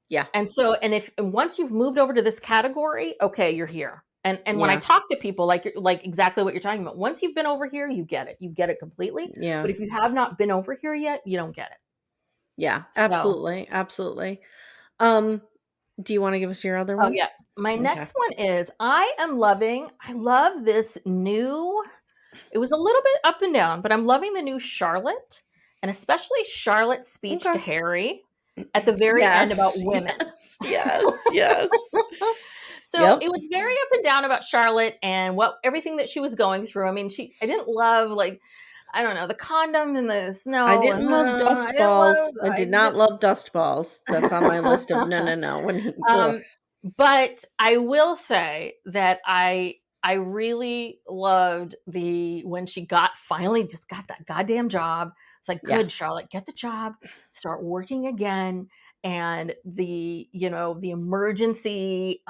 Speaker 2: Yeah.
Speaker 1: And so, and once you've moved over to this category, okay, you're here. And when I
Speaker 2: Yeah.
Speaker 1: talk to people, like exactly what you're talking about, once you've been over here, you get it. You get it completely.
Speaker 2: Yeah.
Speaker 1: But if you have not been over here yet, you don't get it.
Speaker 2: Yeah.
Speaker 1: So,
Speaker 2: Absolutely. Absolutely. Um, do you wanna give us your other
Speaker 1: oh
Speaker 2: one?
Speaker 1: yeah. My
Speaker 2: Okay.
Speaker 1: next one is I love this new, it was a little bit up and down, but I'm loving the new Charlotte. and especially Charlotte's speech to
Speaker 2: Okay.
Speaker 1: Harry at the very end about
Speaker 2: Yes,
Speaker 1: women.
Speaker 2: yes.
Speaker 1: So
Speaker 2: Yep.
Speaker 1: it was very up and down about Charlotte and everything that she was going through. I mean, I didn't love, like, I don't know, the condom and the
Speaker 2: I
Speaker 1: snow,
Speaker 2: didn't
Speaker 1: and
Speaker 2: love
Speaker 1: I
Speaker 2: dust
Speaker 1: didn't love,
Speaker 2: balls. I
Speaker 1: I
Speaker 2: did not love dust balls. That's on my list of no. When he ugh.
Speaker 1: um, but I will say that I really loved when she finally just got that goddamn job. It's like,
Speaker 2: Yeah.
Speaker 1: good, Charlotte, get the job, start working again. And the emergency,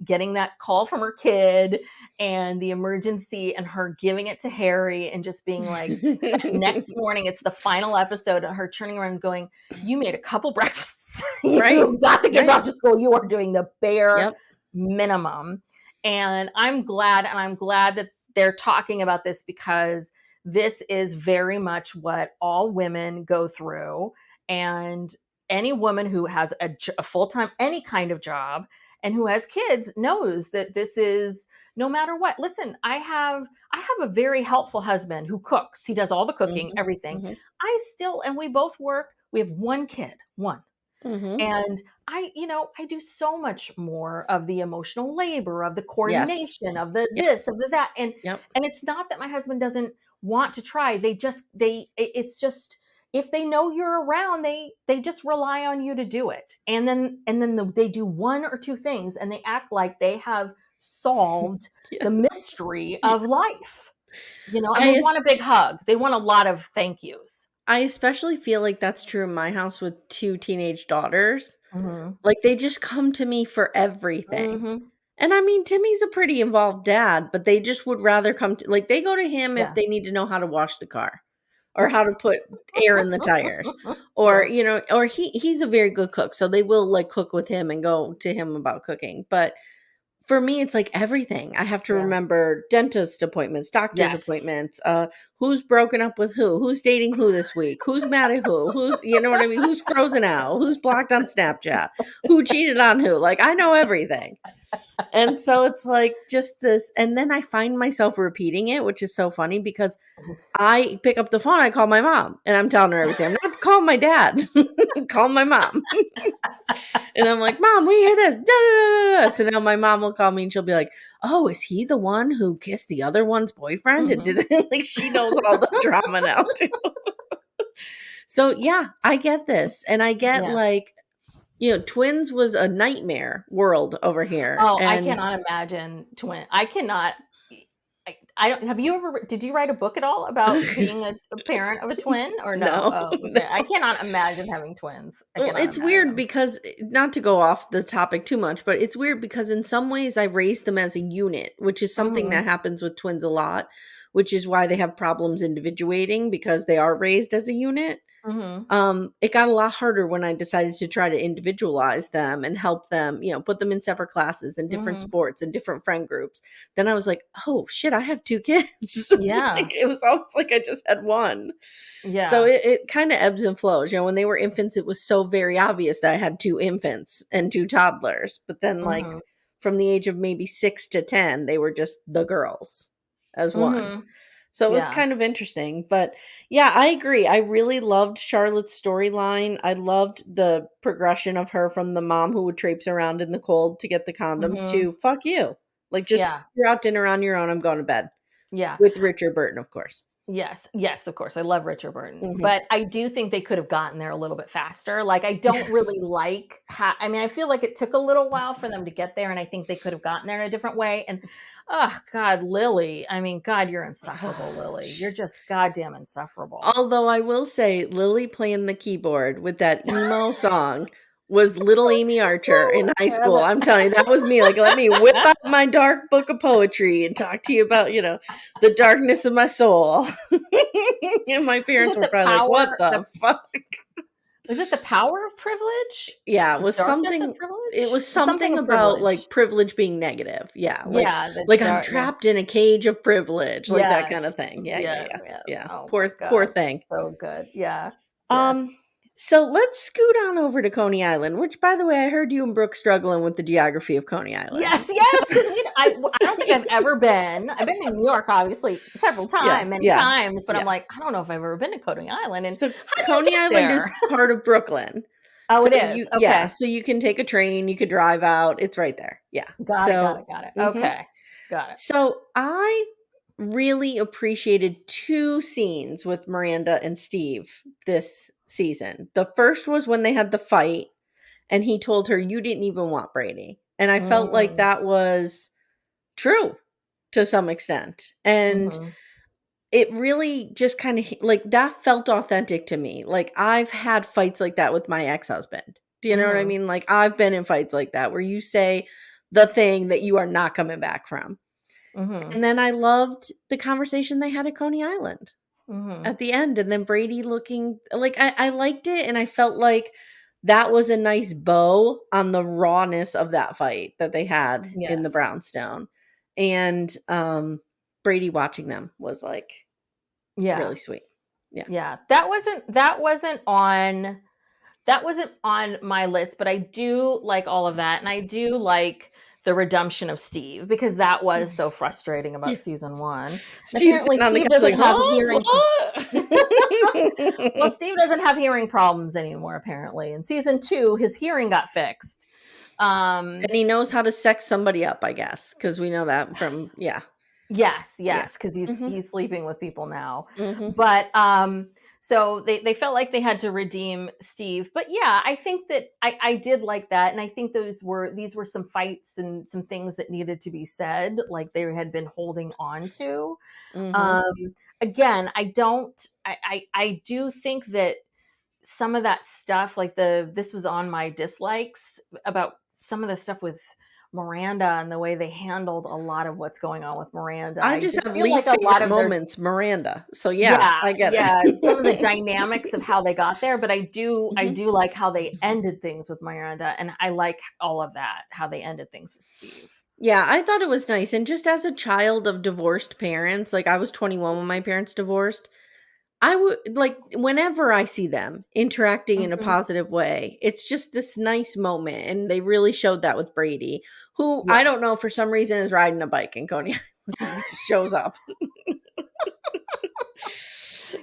Speaker 1: getting that call from her kid, and the emergency, and her giving it to Harry, and just being like, that next morning, it's the final episode of her turning around and going, you made a couple breakfasts.
Speaker 2: Right.
Speaker 1: You got the kids
Speaker 2: Right.
Speaker 1: off to school. You are doing the bare
Speaker 2: Yep.
Speaker 1: minimum. And I'm glad that they're talking about this, because this is very much what all women go through. And any woman who has a full-time, any kind of job, and who has kids knows that this is, no matter what. Listen, I have a very helpful husband who cooks. He does all the cooking,
Speaker 2: Mhm.
Speaker 1: everything.
Speaker 2: Mhm.
Speaker 1: And we both work. We have one kid, one.
Speaker 2: Mhm.
Speaker 1: And I do so much more of the emotional labor, of the
Speaker 2: Yes.
Speaker 1: coordination, of the
Speaker 2: Yep.
Speaker 1: this, of the that.
Speaker 2: Yep.
Speaker 1: And it's not that my husband doesn't want to try. It's just, if they know you're around, they just rely on you to do it. And then they do one or two things, and they act like they have solved
Speaker 2: Yeah.
Speaker 1: the mystery
Speaker 2: Yeah.
Speaker 1: of life. And they
Speaker 2: I
Speaker 1: want a big hug. They want a lot of thank yous.
Speaker 2: I especially feel like that's true in my house with 2 teenage daughters.
Speaker 1: Mhm.
Speaker 2: Like, they just come to me for everything.
Speaker 1: Mhm.
Speaker 2: And I mean, Timmy's a pretty involved dad, but they just would rather come to, like, they go to him if
Speaker 1: Yeah.
Speaker 2: they need to know how to wash the car or how to put air in the tires, or,
Speaker 1: Yes.
Speaker 2: or he's a very good cook, so they will, like, cook with him and go to him about cooking. But for me, it's like everything. I have to
Speaker 1: Yeah.
Speaker 2: remember dentist appointments, doctor's
Speaker 1: Yes.
Speaker 2: appointments, who's broken up with who's dating who this week, who's mad at who's, you know what I mean? Who's frozen out, who's blocked on Snapchat, who cheated on who. Like, I know everything. And so it's like just this, and then I find myself repeating it, which is so funny because I pick up the phone, I call my mom, and I'm telling her everything. I'm not calling my dad. Call my mom. And I'm like, "Mom, we hear this." Da, da, da, da. So now my mom will call me and she'll be like, "Oh, is he the one who kissed the other one's boyfriend?" And
Speaker 1: Mhm.
Speaker 2: did like she knows all the drama now too. So yeah, I get this. And I get
Speaker 1: Yeah.
Speaker 2: like, twins was a nightmare world over here.
Speaker 1: Oh, I
Speaker 2: And
Speaker 1: cannot imagine I cannot. I don't. Have you ever? Did you write a book at all about being a parent of a twin, or no?
Speaker 2: no,
Speaker 1: Oh,
Speaker 2: no.
Speaker 1: okay. I cannot imagine having twins. I
Speaker 2: Well,
Speaker 1: cannot
Speaker 2: it's weird
Speaker 1: imagine.
Speaker 2: because not to go off the topic too much, but it's weird because in some ways I raised them as a unit, which is something that
Speaker 1: Mhm.
Speaker 2: happens with twins a lot, which is why they have problems individuating because they are raised as a unit.
Speaker 1: Mhm.
Speaker 2: It got a lot harder when I decided to try to individualize them and help them, put them in separate classes and different
Speaker 1: Mhm.
Speaker 2: sports and different friend groups. Then I was like, oh shit, I have two kids.
Speaker 1: Yeah.
Speaker 2: Like it was almost like I just had one. So
Speaker 1: Yeah.
Speaker 2: it kind of ebbs and flows. When they were infants, it was so very obvious that I had two infants and two toddlers. But then, like,
Speaker 1: Mhm.
Speaker 2: from the age of maybe 6 to 10, they were just the girls as one.
Speaker 1: Mhm.
Speaker 2: So it was
Speaker 1: Yeah.
Speaker 2: kind of interesting. But yeah, I agree. I really loved Charlotte's storyline. I loved the progression of her from the mom who would traipse around in the cold to get the condoms
Speaker 1: Mhm.
Speaker 2: to fuck you. Like, just
Speaker 1: Yeah.
Speaker 2: you're out dinner on your own. I'm going to bed.
Speaker 1: Yeah.
Speaker 2: With Richard Burton, of course.
Speaker 1: Yes, yes, of course, I love Richard Burton,
Speaker 2: Hmm.
Speaker 1: but I do think they could have gotten there a little bit faster. Like, I don't
Speaker 2: Yes.
Speaker 1: really like I mean, I feel like it took a little while for them to get there, and I think they could have gotten there in a different way. And, oh god, Lily, I mean, god, you're insufferable, Lily. You're just goddamn insufferable.
Speaker 2: Although I will say, Lily playing the keyboard with that emo song was little Amy Archer in high school. I'm telling you, that was me. Like, let me whip out my dark book of poetry and talk to you about, the darkness of my soul. And my
Speaker 1: Was
Speaker 2: parents
Speaker 1: it
Speaker 2: were probably like, what the fuck?
Speaker 1: the power of privilege?
Speaker 2: Yeah,
Speaker 1: The darkness of
Speaker 2: it
Speaker 1: privilege?
Speaker 2: was
Speaker 1: Something
Speaker 2: something
Speaker 1: of
Speaker 2: about
Speaker 1: privilege.
Speaker 2: like privilege being negative. Yeah,
Speaker 1: Yeah, the
Speaker 2: like I'm
Speaker 1: dark yeah.
Speaker 2: trapped in a cage of privilege, like that kind
Speaker 1: Yes.
Speaker 2: of thing. Yeah, yeah,
Speaker 1: Yes,
Speaker 2: yeah.
Speaker 1: yes.
Speaker 2: Yeah.
Speaker 1: Oh my
Speaker 2: Poor
Speaker 1: gosh,
Speaker 2: thing.
Speaker 1: so good. Yeah. Yes.
Speaker 2: Um So let's scoot on over to Coney Island, which, by the way, I heard you and Brooke struggling with the geography of Coney Island.
Speaker 1: Yes, yes, because I don't think I've ever been. I've been to New York, obviously, several
Speaker 2: Yeah,
Speaker 1: times, many
Speaker 2: yeah,
Speaker 1: times, but I'm
Speaker 2: yeah.
Speaker 1: like, I don't know if I've ever been to Coney Island. And
Speaker 2: So
Speaker 1: how do you
Speaker 2: Coney
Speaker 1: get
Speaker 2: Island is
Speaker 1: there?
Speaker 2: part of Brooklyn.
Speaker 1: Oh,
Speaker 2: So
Speaker 1: it is. Okay.
Speaker 2: so you can take a train, you could drive out. It's right there. Yeah.
Speaker 1: Got it, got it, got it.
Speaker 2: Mhm.
Speaker 1: Okay. Got it.
Speaker 2: So I really appreciated two scenes with Miranda and Steve this season. The first was when they had the fight and he told her, "You didn't even want Brady." And I felt like
Speaker 1: Mm,
Speaker 2: that was true to some extent. And
Speaker 1: mhm,
Speaker 2: it really just kind of like that felt authentic to me. Like I've had fights like that with my ex-husband. Do you know what I
Speaker 1: mhm,
Speaker 2: mean? Like I've been in fights like that where you say the thing that you are not coming back from.
Speaker 1: mhm,
Speaker 2: And then I loved the conversation they had at Coney Island
Speaker 1: mhm.
Speaker 2: at the end. And then Brady looking like I liked it. And I felt like that was a nice bow on the rawness of that fight that they had in the
Speaker 1: Yes.
Speaker 2: brownstone. And Brady watching them was like
Speaker 1: Yeah.
Speaker 2: really sweet. Yeah.
Speaker 1: Yeah. That wasn't on my list, but I do like all of that. And I do like the redemption of Steve because that was so frustrating
Speaker 2: Yeah.
Speaker 1: about season one. And
Speaker 2: Steve's
Speaker 1: apparently
Speaker 2: sitting on the
Speaker 1: Steve
Speaker 2: couch
Speaker 1: doesn't
Speaker 2: like,
Speaker 1: have
Speaker 2: "Huh?
Speaker 1: hearing well,
Speaker 2: What?"
Speaker 1: Steve doesn't have hearing problems anymore, apparently. In season two, his hearing got fixed.
Speaker 2: And he knows how to sex somebody up, I guess, because we know that from yeah.
Speaker 1: Yes,
Speaker 2: Yeah.
Speaker 1: yes, because
Speaker 2: Mhm.
Speaker 1: he's sleeping with people now.
Speaker 2: Mhm.
Speaker 1: But so they felt like they had to redeem Steve. But yeah, I think that I did like that. And I think these were some fights and some things that needed to be said, like they had been holding on to.
Speaker 2: Mhm.
Speaker 1: Um again, I do think that some of that stuff, like this was on my dislikes about some of the stuff with Miranda and the way they handled a lot of what's going on with Miranda.
Speaker 2: I
Speaker 1: I
Speaker 2: just
Speaker 1: just
Speaker 2: have
Speaker 1: feel like
Speaker 2: least
Speaker 1: a lot
Speaker 2: favorite
Speaker 1: of their
Speaker 2: moments, Miranda. So yeah,
Speaker 1: yeah,
Speaker 2: I get
Speaker 1: yeah, some of the
Speaker 2: it.
Speaker 1: dynamics of how they got there, but I
Speaker 2: Mhm.
Speaker 1: do like how they ended things with Miranda, and I like all of that, how they ended things with Steve.
Speaker 2: Yeah, I thought it was nice. And just as a child of divorced parents, like I was 21 when my parents divorced, I would like whenever I see them interacting in a
Speaker 1: Mhm.
Speaker 2: positive way, it's just this nice moment. And they really showed that with Brady, who I don't
Speaker 1: Yes.
Speaker 2: know for some reason is riding a bike in Coney Island. He just shows up.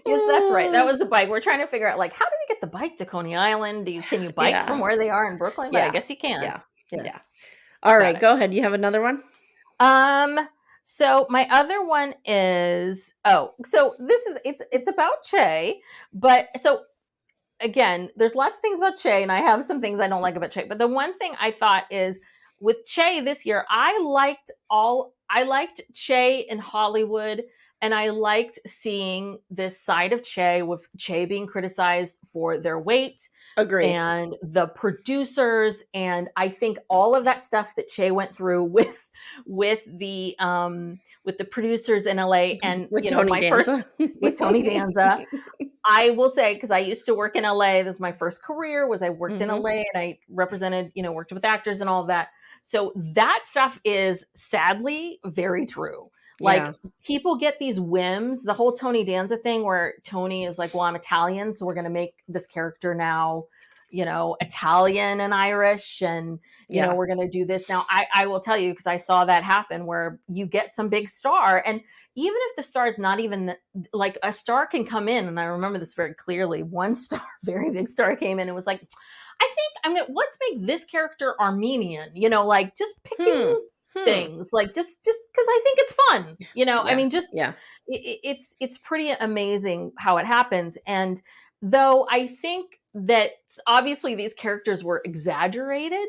Speaker 1: Yes, that's right. That
Speaker 2: Uh,
Speaker 1: was the bike. We're trying to figure out like how did he get the bike to Coney Island? Can you bike from
Speaker 2: yeah.
Speaker 1: where they are in Brooklyn? But I
Speaker 2: Yeah.
Speaker 1: guess you can.
Speaker 2: Yeah. Yeah.
Speaker 1: Yes.
Speaker 2: All
Speaker 1: Got
Speaker 2: right.
Speaker 1: it.
Speaker 2: Go ahead. You have another one?
Speaker 1: Um so my other one is so this is it's about Che, but so again, there's lots of things about Che, and I have some things I don't like about Che. But the one thing I thought is with Che this year, I liked Che in Hollywood, and I liked seeing this side of Che with Che being criticized for their weight
Speaker 2: Agree.
Speaker 1: and the producers, and I think all of that stuff that Che went through with the producers in LA, and
Speaker 2: With Tony
Speaker 1: my
Speaker 2: Danza.
Speaker 1: first with Tony Danza. I will say, because I used to work in LA, this was my first career, was I worked in
Speaker 2: Hmm.
Speaker 1: LA and I represented, worked with actors and all of that. So that stuff is sadly very true. Like
Speaker 2: Yeah.
Speaker 1: people get these whims, the whole Tony Danza thing where Tony is like, well, I'm Italian, so we're going to make this character now, Italian and Irish, and
Speaker 2: Yeah.
Speaker 1: we're going to do this now. I will tell you, because I saw that happen where you get some big star, and even if the star is not even like a star can come in, and I remember this very clearly. One star, very big star, came in and was like, I think let's make this character Armenian, like just
Speaker 2: Hmm.
Speaker 1: picking
Speaker 2: Hmm.
Speaker 1: things, like just because I think it's fun, I
Speaker 2: Yeah.
Speaker 1: mean, just
Speaker 2: Yeah.
Speaker 1: it's pretty amazing how it happens. And though I think that obviously these characters were exaggerated,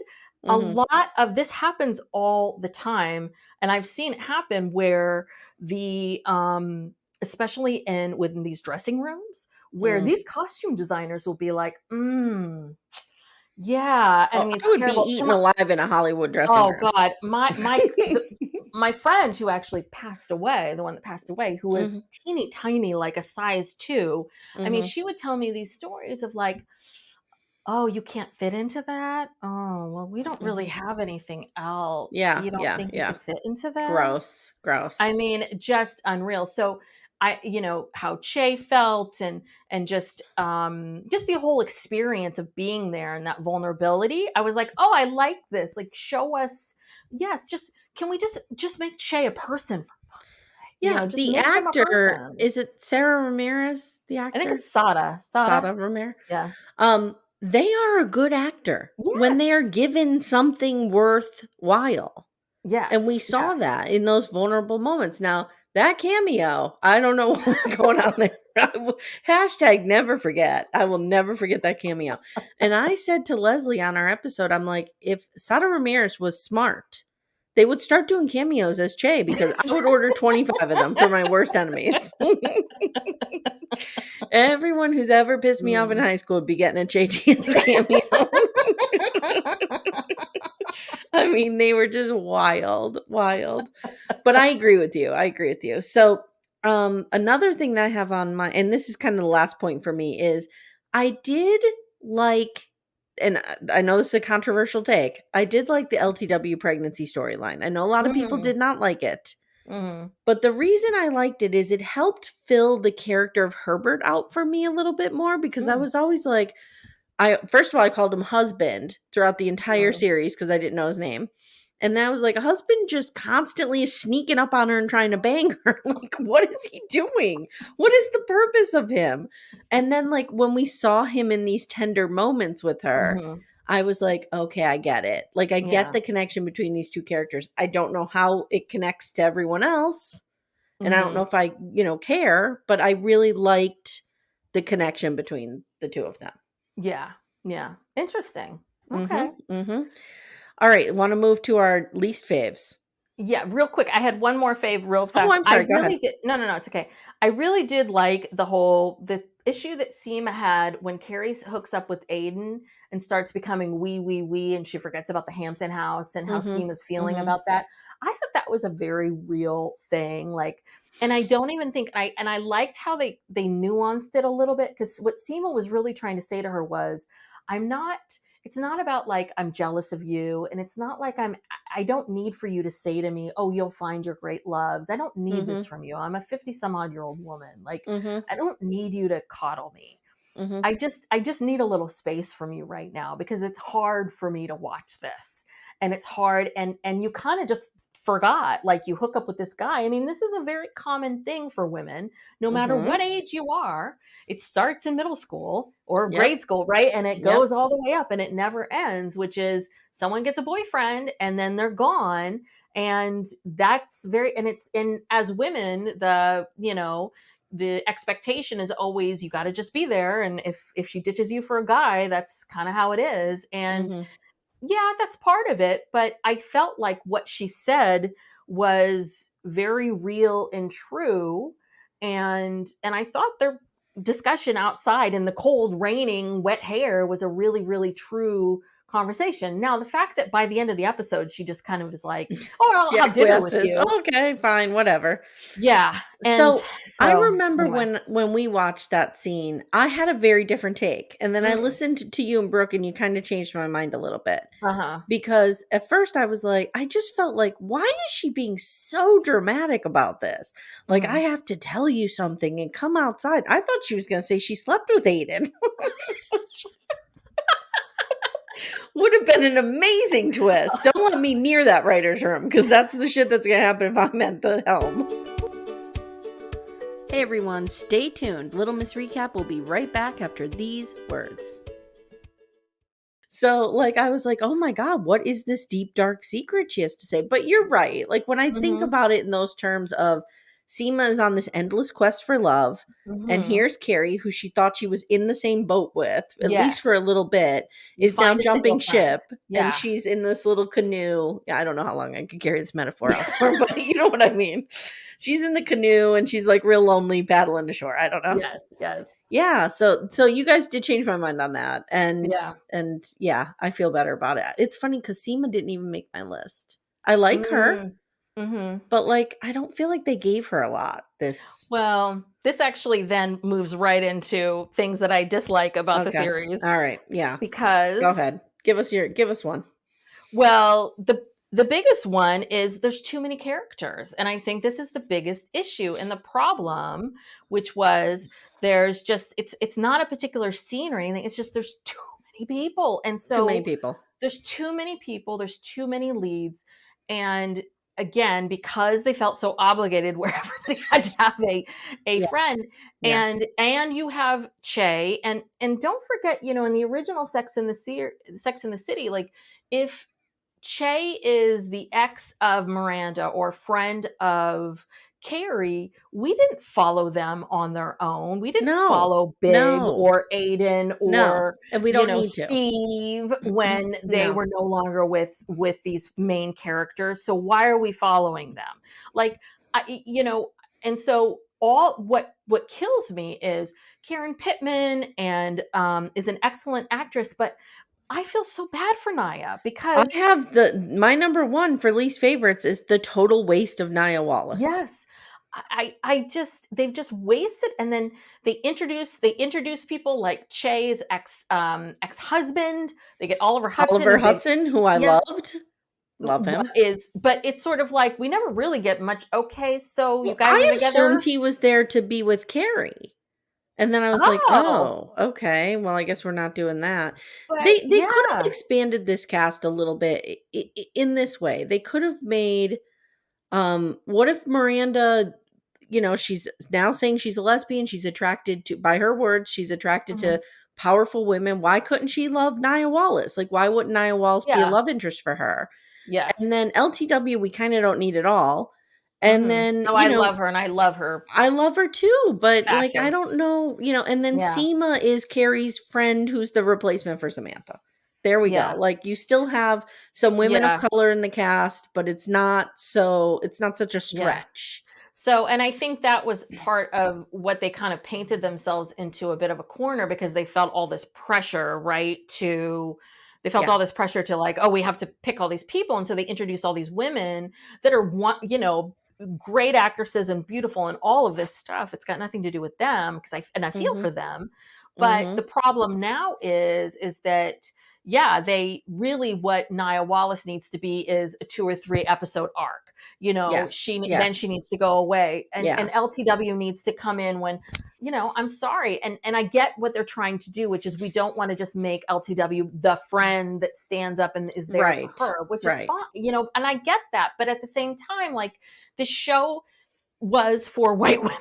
Speaker 1: a
Speaker 2: Hmm.
Speaker 1: lot of this happens all the time, and I've seen it happen where the especially within these dressing rooms where
Speaker 2: Mm.
Speaker 1: these costume designers will be like, yeah, and I
Speaker 2: Oh,
Speaker 1: mean
Speaker 2: I
Speaker 1: it's
Speaker 2: would be
Speaker 1: terrible.
Speaker 2: eaten alive in a Hollywood dressing
Speaker 1: Oh
Speaker 2: room.
Speaker 1: God, my friend who actually passed away, the one that passed away, who was
Speaker 2: Hmm.
Speaker 1: teeny tiny, like a size two. I mean,
Speaker 2: Hmm.
Speaker 1: she would tell me these stories of like, oh, you can't fit into that. Oh, well, we don't really
Speaker 2: Hmm.
Speaker 1: have anything else.
Speaker 2: Yeah.
Speaker 1: You don't
Speaker 2: Yeah.
Speaker 1: think you
Speaker 2: Yeah.
Speaker 1: could fit into that?
Speaker 2: Gross.
Speaker 1: I
Speaker 2: Gross.
Speaker 1: mean, just unreal. So how Che felt, and just the whole experience of being there and that vulnerability. I was like, oh, I like this. Like, show us, yes, just can we just make Che a person?
Speaker 2: Yeah,
Speaker 1: Just
Speaker 2: the
Speaker 1: make him a
Speaker 2: actor,
Speaker 1: person.
Speaker 2: is it Sarah Ramirez, the
Speaker 1: I think
Speaker 2: actor?
Speaker 1: it's Sada. Sada.
Speaker 2: Sada Ramirez?
Speaker 1: Yeah.
Speaker 2: They are a good actor when they are
Speaker 1: Yes.
Speaker 2: given something worthwhile. And we
Speaker 1: Yes.
Speaker 2: saw
Speaker 1: Yes.
Speaker 2: that in those vulnerable moments. Now, that cameo, I don't know what was going on there. Hashtag never forget. I will never forget that cameo. And I said to Leslie on our episode, I'm like, if Sada Ramirez was smart, they would start doing cameos as Che, because I would order 25 of them for my worst enemies. Everyone who's ever pissed me off in high school would be getting a Che Chance cameo. I mean, they were just wild. But I agree with you. So, another thing that I have on my, and this is kind of the last point for me, is I did like, and I know this is a controversial take, I did like the LTW pregnancy storyline. I know a lot of people did not like it. But the reason I liked it is it helped fill the character of Herbert out for me a little bit more, because I was always like, first of all, I called him husband throughout the entire series because I didn't know his name. And that was like, a husband just constantly is sneaking up on her and trying to bang her. Like, what is he doing? What is the purpose of him? And then, like, when we saw him in these tender moments with her, I was like, okay, I get it. Like, I get the connection between these two characters. I don't know how it connects to everyone else. And I don't know if I, care, but I really liked the connection between the two of them.
Speaker 1: Yeah. Yeah. Interesting. Okay.
Speaker 2: All right. Want to move to our least faves?
Speaker 1: Yeah, real quick. I had one more fave real fast.
Speaker 2: Oh, I'm sorry.
Speaker 1: I
Speaker 2: Go
Speaker 1: really
Speaker 2: ahead.
Speaker 1: did. No, it's okay. I really did like the issue that Seema had when Carrie hooks up with Aiden and starts becoming we, and she forgets about the Hampton house and how Seema's feeling about that. I thought that was a very real thing. Like, and I don't even think I liked how they nuanced it a little bit, because what Seema was really trying to say to her was, I'm not. It's not about like I'm jealous of you, and it's not like I don't need for you to say to me, oh, you'll find your great loves. I don't need this from you. I'm a 50 some odd year old woman. Like, I don't need you to coddle me. I just need a little space from you right now, because it's hard for me to watch this, and it's hard. And you kind of just forgot, like, you hook up with this guy. I mean, this is a very common thing for women, no matter what age you are. It starts in middle school or grade school, right? And it goes all the way up, and it never ends, which is someone gets a boyfriend and then they're gone. And that's and it's in, as women, the expectation is always, you got to just be there. And if she ditches you for a guy, that's kind of how it is. And yeah, that's part of it. But I felt like what she said was very real and true. And I thought their discussion outside in the cold, raining, wet hair was a really, really true conversation. Now, the fact that by the end of the episode, she just kind of is like, oh, I'll have dinner with you.
Speaker 2: Okay, fine, whatever.
Speaker 1: Yeah.
Speaker 2: So I remember
Speaker 1: anyway.
Speaker 2: when we watched that scene, I had a very different take. And then I listened to you and Brooke, and you kind of changed my mind a little bit. Because at first I was like, I just felt like, why is she being so dramatic about this? Like, I have to tell you something and come outside. I thought she was going to say she slept with Aiden. Would have been an amazing twist. Don't let me near that writer's room, because that's the shit that's going to happen if I'm at the helm. Hey everyone, stay tuned. Little Miss Recap will be right back after these words. So, like, I was like, oh my God, what is this deep, dark secret she has to say? But you're right. Like, when I think about it in those terms of, Seema is on this endless quest for love, and here's Carrie, who she thought she was in the same boat with, at least for a little bit, is now jumping ship, and she's in this little canoe. Yeah, I don't know how long I could carry this metaphor out for, but you know what I mean. She's in the canoe, and she's like real lonely paddling to shore. I don't know.
Speaker 1: Yes.
Speaker 2: Yeah, so you guys did change my mind on that, and yeah, I feel better about it. It's funny because Seema didn't even make my list. I like her. But like, I don't feel like they gave her a lot.
Speaker 1: Well, this actually then moves right into things that I dislike about the series.
Speaker 2: All right. Yeah.
Speaker 1: Because
Speaker 2: go ahead. Give us one.
Speaker 1: Well, the biggest one is there's too many characters. And I think this is the biggest issue and the problem, which was it's not a particular scene or anything. It's just there's too many people. And
Speaker 2: Too many
Speaker 1: so
Speaker 2: people.
Speaker 1: there's too many people, there's too many leads. And again, because they felt so obligated where everybody had to have a
Speaker 2: Yeah.
Speaker 1: friend.
Speaker 2: Yeah.
Speaker 1: And you have Che, and don't forget, in the original Sex in the City, like if Che is the ex of Miranda or friend of Carrie, we didn't follow them on their own. We didn't
Speaker 2: No.
Speaker 1: follow Big
Speaker 2: No.
Speaker 1: or Aiden
Speaker 2: No.
Speaker 1: or,
Speaker 2: And we don't need to.
Speaker 1: Steve when they
Speaker 2: No.
Speaker 1: were no longer with these main characters. So why are we following them? Like, and so what kills me is Karen Pittman and is an excellent actress, but I feel so bad for Naya
Speaker 2: I
Speaker 1: because
Speaker 2: have my number one for least favorites is the total waste of Nia Wallace.
Speaker 1: yes, they've just wasted, and then they introduce people like Che's ex-husband. They get Oliver
Speaker 2: Hudson, who I
Speaker 1: yeah,
Speaker 2: love him.
Speaker 1: but it's sort of like we never really get much. Okay, so you guys
Speaker 2: I
Speaker 1: are together.
Speaker 2: assumed he was there to be with Carrie. And then I was like,
Speaker 1: Oh,
Speaker 2: "Oh, okay. Well, I guess we're not doing that."
Speaker 1: but
Speaker 2: They could have
Speaker 1: yeah,
Speaker 2: expanded this cast a little bit in this way. They could have made what if Miranda, she's now saying she's a lesbian, she's attracted to, by her words, she's attracted
Speaker 1: mhm,
Speaker 2: to powerful women. Why couldn't she love Nia Wallace? Like why wouldn't Nia Wallace be a
Speaker 1: yeah,
Speaker 2: love interest for her? And
Speaker 1: yes,
Speaker 2: then LTW we kind of don't need at all. And then,
Speaker 1: No, I love her, and I love her
Speaker 2: I love her too, but like I
Speaker 1: facets.
Speaker 2: don't know, and then
Speaker 1: Yeah,
Speaker 2: Seema is Carrie's friend who's the replacement for Samantha. There we go.
Speaker 1: yeah,
Speaker 2: Like you still have some women of
Speaker 1: yeah,
Speaker 2: color in the cast, but it's not such a
Speaker 1: yeah.
Speaker 2: stretch.
Speaker 1: So, and I think that was part of what they kind of painted themselves into a bit of a corner because they felt all this pressure, right? They felt
Speaker 2: Yeah.
Speaker 1: all this pressure to like, oh, we have to pick all these people. And so they introduced all these women that are great actresses and beautiful and all of this stuff. It's got nothing to do with them because I feel for
Speaker 2: Mhm.
Speaker 1: them. But the
Speaker 2: Mhm.
Speaker 1: problem now is that, yeah, they really, what Nia Wallace needs to be is a 2 or 3 episode arc.
Speaker 2: Yes.
Speaker 1: She
Speaker 2: Yes.
Speaker 1: needs to go away, and
Speaker 2: Yeah.
Speaker 1: LTW needs to come in when, I'm sorry, and I get what they're trying to do, which is we don't want to just make LTW the friend that stands up and is there for
Speaker 2: Right.
Speaker 1: her, which is
Speaker 2: Right.
Speaker 1: fine, and I get that, but at the same time, like the show was for white women,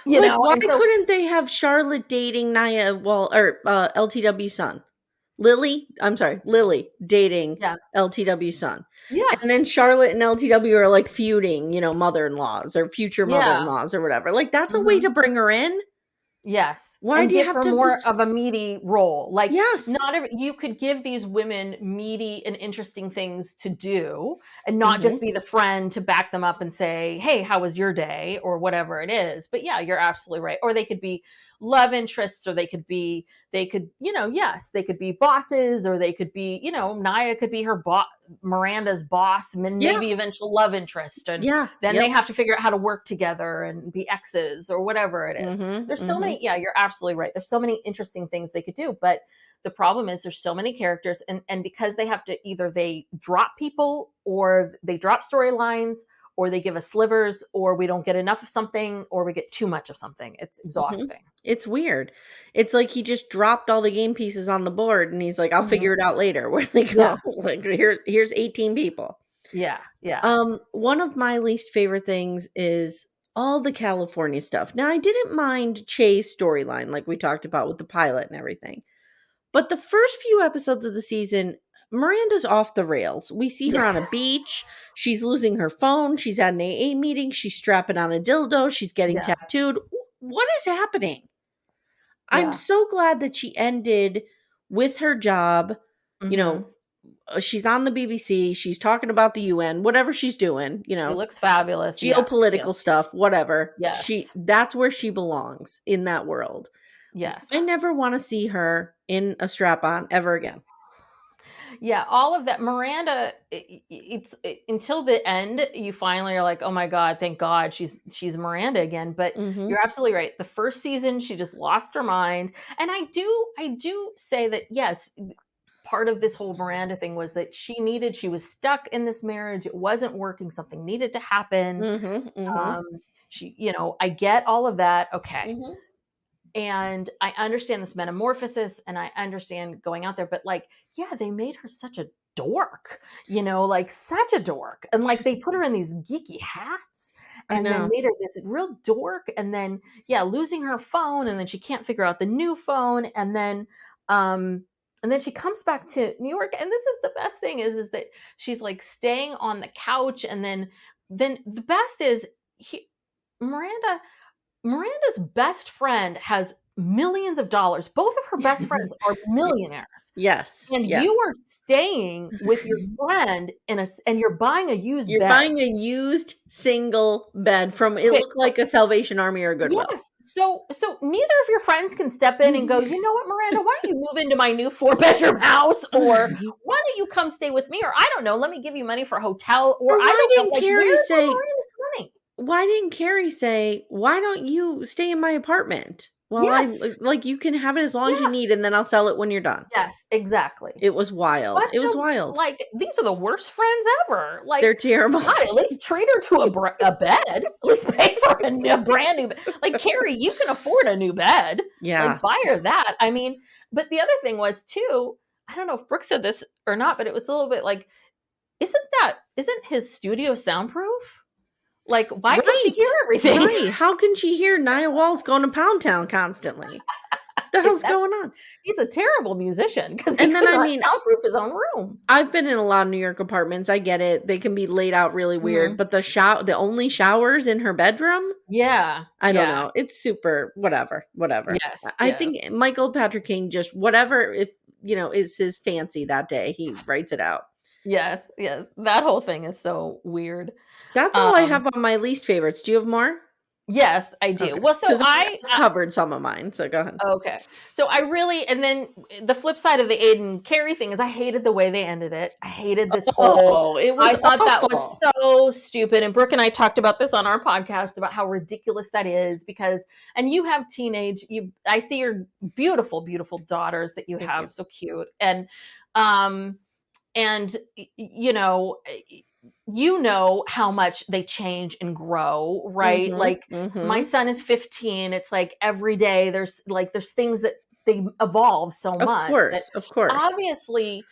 Speaker 2: Like why
Speaker 1: and so
Speaker 2: couldn't they have Charlotte dating LTW's son? Lily dating
Speaker 1: yeah,
Speaker 2: LTW's son.
Speaker 1: yeah,
Speaker 2: And then Charlotte and LTW are like feuding, mother-in-laws or future
Speaker 1: yeah.
Speaker 2: mother-in-laws or whatever. Like that's a way
Speaker 1: Mhm.
Speaker 2: to bring her in.
Speaker 1: Yes,
Speaker 2: Why
Speaker 1: and
Speaker 2: do you
Speaker 1: give
Speaker 2: have
Speaker 1: her
Speaker 2: to have
Speaker 1: more
Speaker 2: this?
Speaker 1: of a meaty role. Like,
Speaker 2: Yes.
Speaker 1: not every you could give these women meaty and interesting things to do, and not just
Speaker 2: Mhm.
Speaker 1: be the friend to back them up and say, "Hey, how was your day?" or whatever it is. But yeah, you're absolutely right. Or they could be love interests, or yes, they could be bosses, or they could be, Naya could be her boss, Miranda's boss, and
Speaker 2: Yeah.
Speaker 1: maybe eventual love interest, and
Speaker 2: Yeah.
Speaker 1: then they
Speaker 2: Yep.
Speaker 1: have to figure out how to work together and be exes or whatever it is.
Speaker 2: Mhm.
Speaker 1: There's so
Speaker 2: Mhm.
Speaker 1: many, yeah, you're absolutely right. There's so many interesting things they could do, but the problem is there's so many characters, and because they have to either they drop people or they drop storylines or they give us slivers or we don't get enough of something or we get too much of something. It's
Speaker 2: Mhm.
Speaker 1: exhausting.
Speaker 2: It's weird. It's like he just dropped all the game pieces on the board and he's like, "I'll
Speaker 1: Mhm.
Speaker 2: figure it out later." Where they
Speaker 1: Yeah.
Speaker 2: go? Like here's 18 people.
Speaker 1: Yeah. Yeah.
Speaker 2: One of my least favorite things is all the California stuff. Now, I didn't mind Che's storyline, like we talked about with the pilot and everything. But the first few episodes of the season, Miranda's off the rails. We see her on
Speaker 1: Yes.
Speaker 2: a beach. She's losing her phone. She's at an AA meeting. She's strapping on a dildo. She's getting
Speaker 1: Yeah.
Speaker 2: tattooed. What is happening? I'm
Speaker 1: Yeah.
Speaker 2: so glad that she ended with her job. You know,
Speaker 1: Mhm.
Speaker 2: she's on the BBC. She's talking about the UN, whatever she's doing,
Speaker 1: She looks fabulous. Yes.
Speaker 2: geopolitical
Speaker 1: Yes.
Speaker 2: stuff, whatever.
Speaker 1: Yes.
Speaker 2: That's where she belongs in that world.
Speaker 1: Yes.
Speaker 2: I never want to see her in a strap on ever again.
Speaker 1: Yeah, all of that. Miranda, until the end, you finally are like, oh my God, thank God she's Miranda again. But
Speaker 2: Mhm.
Speaker 1: you're absolutely right. The first season, she just lost her mind. And I do say that, yes, part of this whole Miranda thing was that she was stuck in this marriage. It wasn't working. Something needed to happen. I get all of that. Okay. And I understand this metamorphosis and I understand going out there, but like, yeah, they made her such a dork, like such a dork. And like they put her in these geeky hats and then made her this real dork. And then, losing her phone, and then she can't figure out the new phone. And then she comes back to New York. And this is the best thing is that she's like staying on the couch. And then the best is Miranda's best friend has millions of dollars. Both of her best friends are millionaires.
Speaker 2: Yes.
Speaker 1: And you are staying with your friend and you're buying a used bed.
Speaker 2: You're buying a used single bed from, it looked like a Salvation Army or Goodwill.
Speaker 1: Yes. So neither of your friends can step in and go, you know what, Miranda, why don't you move into my new 4-bedroom house? Or why don't you come stay with me? Or I don't know, let me give you money for a hotel. Or I don't know, like, where's Miranda's money?
Speaker 2: Why didn't Carrie say, why don't you stay in my apartment? Well, you can have it as long as you need, and then I'll sell it when you're done.
Speaker 1: Yes, exactly.
Speaker 2: It was wild. It was wild.
Speaker 1: Like, these are the worst friends ever. Like,
Speaker 2: they're terrible.
Speaker 1: God, at least treat her to a bed. At least pay for a brand new bed. Like, Carrie, you can afford a new bed.
Speaker 2: Yeah.
Speaker 1: Like, buy her that. I mean, but the other thing was, too, I don't know if Brooke said this or not, but it was a little bit like, isn't his studio soundproof? Like, why can't she hear everything?
Speaker 2: Right. How can she hear Nia Wallace going to Pound Town constantly? The hell's going on?
Speaker 1: He's a terrible musician because he couldn't soundproof his own room.
Speaker 2: I've been in a lot of New York apartments. I get it. They can be laid out really weird, but the only showers in her bedroom?
Speaker 1: Yeah.
Speaker 2: I don't know. It's super whatever.
Speaker 1: Yes.
Speaker 2: I think Michael Patrick King just whatever is his fancy that day, he writes it out.
Speaker 1: Yes. That whole thing is so weird.
Speaker 2: That's all I have on my least favorites. Do you have more?
Speaker 1: Yes, I do. Okay. Well, so I
Speaker 2: covered some of mine, so go ahead.
Speaker 1: Okay. So I really, and then the flip side of the Aiden Carrie thing is I hated the way they ended it. I hated this whole, I thought that was so stupid. And Brooke and I talked about this on our podcast about how ridiculous that is because, and you have I see your beautiful, beautiful daughters that you have. So cute. And you know how much they change and grow, right? My son is 15. It's like every day there's things that they evolve so much.
Speaker 2: Of course.
Speaker 1: Obviously,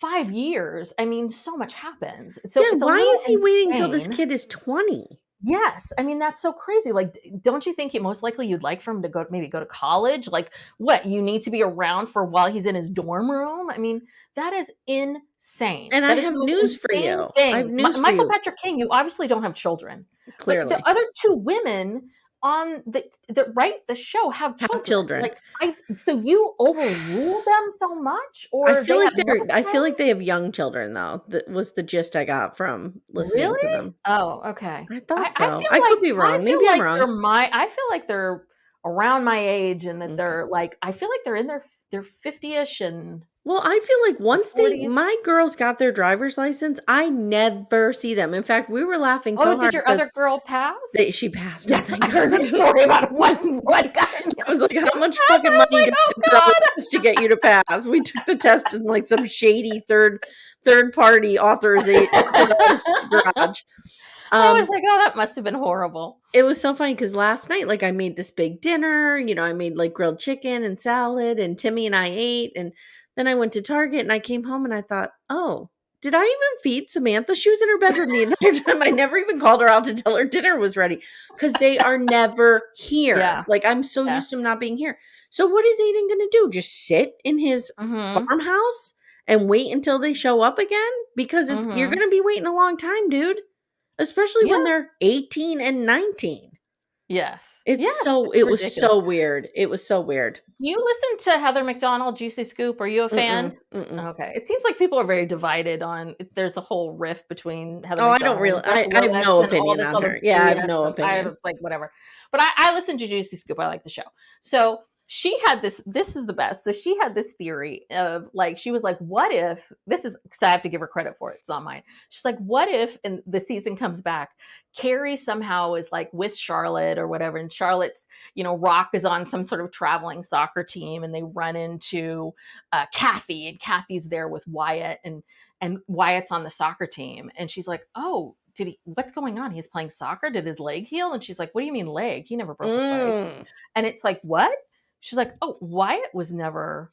Speaker 1: 5 years, I mean, so much happens. So
Speaker 2: why is he waiting till this kid is 20?
Speaker 1: Yes. I mean, that's so crazy. Like, don't you think most likely you'd like for him to maybe go to college? Like, what? You need to be around for while he's in his dorm room? I mean, that is insane.
Speaker 2: And I have news for you.
Speaker 1: Michael Patrick King, you obviously don't have children.
Speaker 2: Clearly.
Speaker 1: But the other two women on that write the show have children. Like, so you overrule them so much, or
Speaker 2: I feel like they have young children though. That was the gist I got from listening to them.
Speaker 1: Oh, okay.
Speaker 2: I thought so. I could be wrong. Maybe I'm wrong.
Speaker 1: I feel like they're around my age, and that they're like, I feel like they're in their 50ish and.
Speaker 2: Well, I feel like once my girls got their driver's license, I never see them. In fact, we were laughing so hard.
Speaker 1: Oh, did your other girl pass?
Speaker 2: She passed.
Speaker 1: Yes, I heard the story about one guy.
Speaker 2: I was like, how much fucking money did to get you to pass? We took the test in like some shady third party authorization garage.
Speaker 1: I was like, oh, that must have been horrible.
Speaker 2: It was so funny because last night, like I made this big dinner, I made like grilled chicken and salad, and Timmy and I ate, and then I went to Target and I came home and I thought, oh, did I even feed Samantha? She was in her bedroom the entire time. I never even called her out to tell her dinner was ready because they are never here. Yeah. Like I'm so used to them not being here. So what is Aiden going to do? Just sit in his farmhouse and wait until they show up again? Because you're going to be waiting a long time, dude. Especially when they're 18 and 19.
Speaker 1: Yes.
Speaker 2: It was so weird. It was so weird.
Speaker 1: You listen to Heather McDonald, Juicy Scoop. Are you a fan? Okay. It seems like people are very divided on, there's a whole rift between Heather McDonald.
Speaker 2: I don't really, I have no opinion on her. Yeah, I have no opinion.
Speaker 1: It's like, whatever. But I listen to Juicy Scoop. I like the show. So she had this is the best. So she had this theory of like, she was like, what if, this is, because I have to give her credit for it, it's not mine. She's like, what if, and the season comes back, Carrie somehow is like with Charlotte or whatever, and Charlotte's, Rock is on some sort of traveling soccer team, and they run into Kathy, and Kathy's there with Wyatt, and Wyatt's on the soccer team, and she's like, oh, what's going on? He's playing soccer. Did his leg heal? And she's like, what do you mean leg? He never broke his leg. And it's like, what? She's like, oh, Wyatt was never,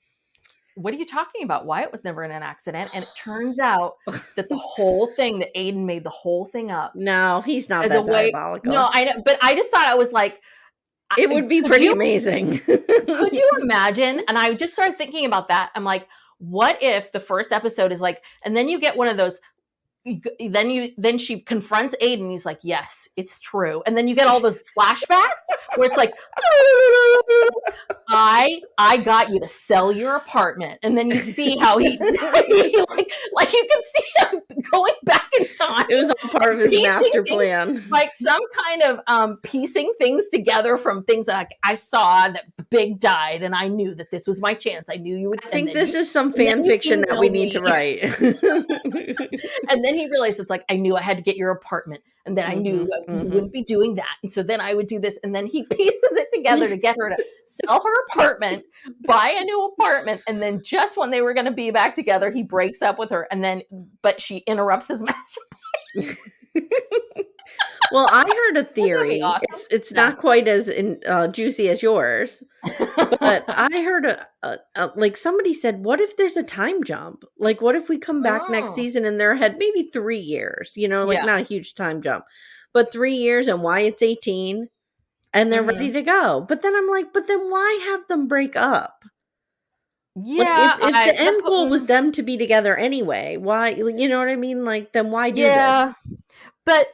Speaker 1: what are you talking about? Wyatt was never in an accident. And it turns out that the whole thing, that Aiden made the whole thing up.
Speaker 2: No, he's not that diabolical.
Speaker 1: No, I know, but I just thought, I was like,
Speaker 2: it would be pretty amazing.
Speaker 1: Could you imagine? And I just started thinking about that. I'm like, what if the first episode is like, and then you get one of those, then she confronts Aiden. He's like, yes, it's true. And then you get all those flashbacks where it's like, I got you to sell your apartment. And then you see how he like you can see him going back in time.
Speaker 2: It was all part of his master plan.
Speaker 1: Like some kind of piecing things together from things that I saw that Big died, and I knew that this was my chance. I knew you would.
Speaker 2: I think this is some fan fiction that we need to write.
Speaker 1: And then he realized, it's like, I knew I had to get your apartment. And then I knew you wouldn't be doing that. And so then I would do this. And then he pieces it together to get her to sell her apartment, buy a new apartment. And then just when they were going to be back together, he breaks up with her. And then, but she interrupts his master plan.
Speaker 2: Well, I heard a theory.
Speaker 1: Awesome.
Speaker 2: It's not quite as juicy as yours, but I heard like somebody said, what if there's a time jump? Like, what if we come back next season and they're ahead maybe 3 years, not a huge time jump, but 3 years, and Wyatt's 18 and they're ready to go. But then I'm like, but then why have them break up?
Speaker 1: Yeah.
Speaker 2: Like if the end goal was them to be together anyway, why, you know what I mean? Like, then why do this?
Speaker 1: But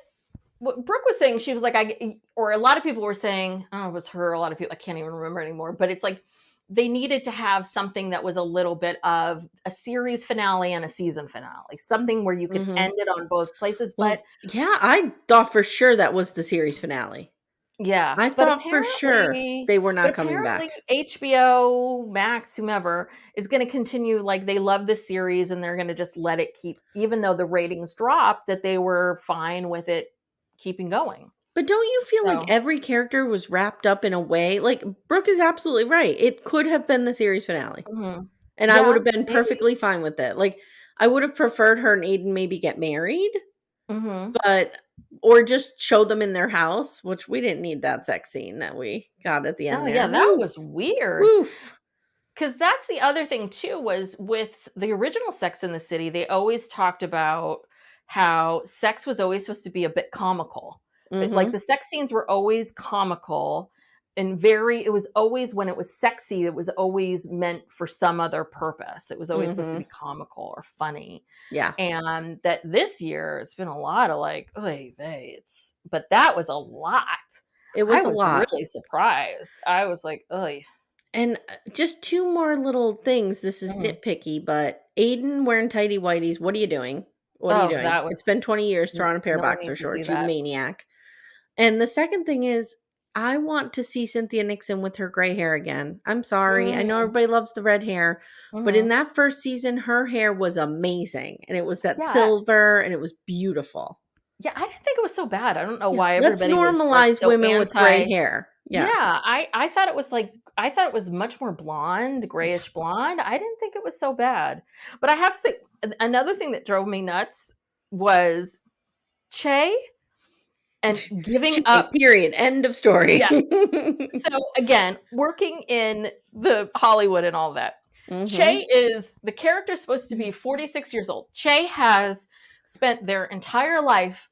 Speaker 1: what Brooke was saying, she was like, or a lot of people were saying, oh, it was her, a lot of people, I can't even remember anymore, but it's like, they needed to have something that was a little bit of a series finale and a season finale, something where you could end it on both places. But
Speaker 2: yeah, I thought for sure that was the series finale.
Speaker 1: Yeah.
Speaker 2: I thought for sure they were not coming back.
Speaker 1: HBO Max, whomever, is going to continue. Like, they love this series and they're going to just let it keep, even though the ratings dropped, that they were fine with it keeping going.
Speaker 2: But don't you feel like every character was wrapped up in a way? Like, Brooke is absolutely right. It could have been the series finale. And I would have been perfectly fine with it. Like, I would have preferred her and Aiden maybe get married, but, or just show them in their house, which we didn't need that sex scene that we got at the end there.
Speaker 1: Yeah, that was weird. Because that's the other thing too, was with the original Sex in the City, they always talked about how sex was always supposed to be a bit comical. Like, the sex scenes were always comical and it was always, when it was sexy, it was always meant for some other purpose. It was always supposed to be comical or funny. Yeah. And that this year, it's been a lot of like, oy vey, but that was a lot.
Speaker 2: It was
Speaker 1: a lot. I was really surprised. I was like, oy.
Speaker 2: And just two more little things. This is nitpicky, but Aiden wearing tighty whities. What are you doing? What are you doing? It's been 20 years. Throw on a pair of boxer shorts, you maniac. And the second thing is, I want to see Cynthia Nixon with her gray hair again. I'm sorry. I know everybody loves the red hair, but in that first season, her hair was amazing. And it was that silver, and it was beautiful.
Speaker 1: Yeah, I didn't think it was so bad. I don't know why everybody
Speaker 2: Let's normalize so women with gray hair.
Speaker 1: Yeah, I thought it was like, I thought it was much more blonde, grayish blonde. I didn't think it was so bad. But I have to say, another thing that drove me nuts was Che and giving up.
Speaker 2: Period. End of story.
Speaker 1: Yeah. So again, working in the Hollywood and all that. Che is, the character supposed to be 46 years old. Che has spent their entire life,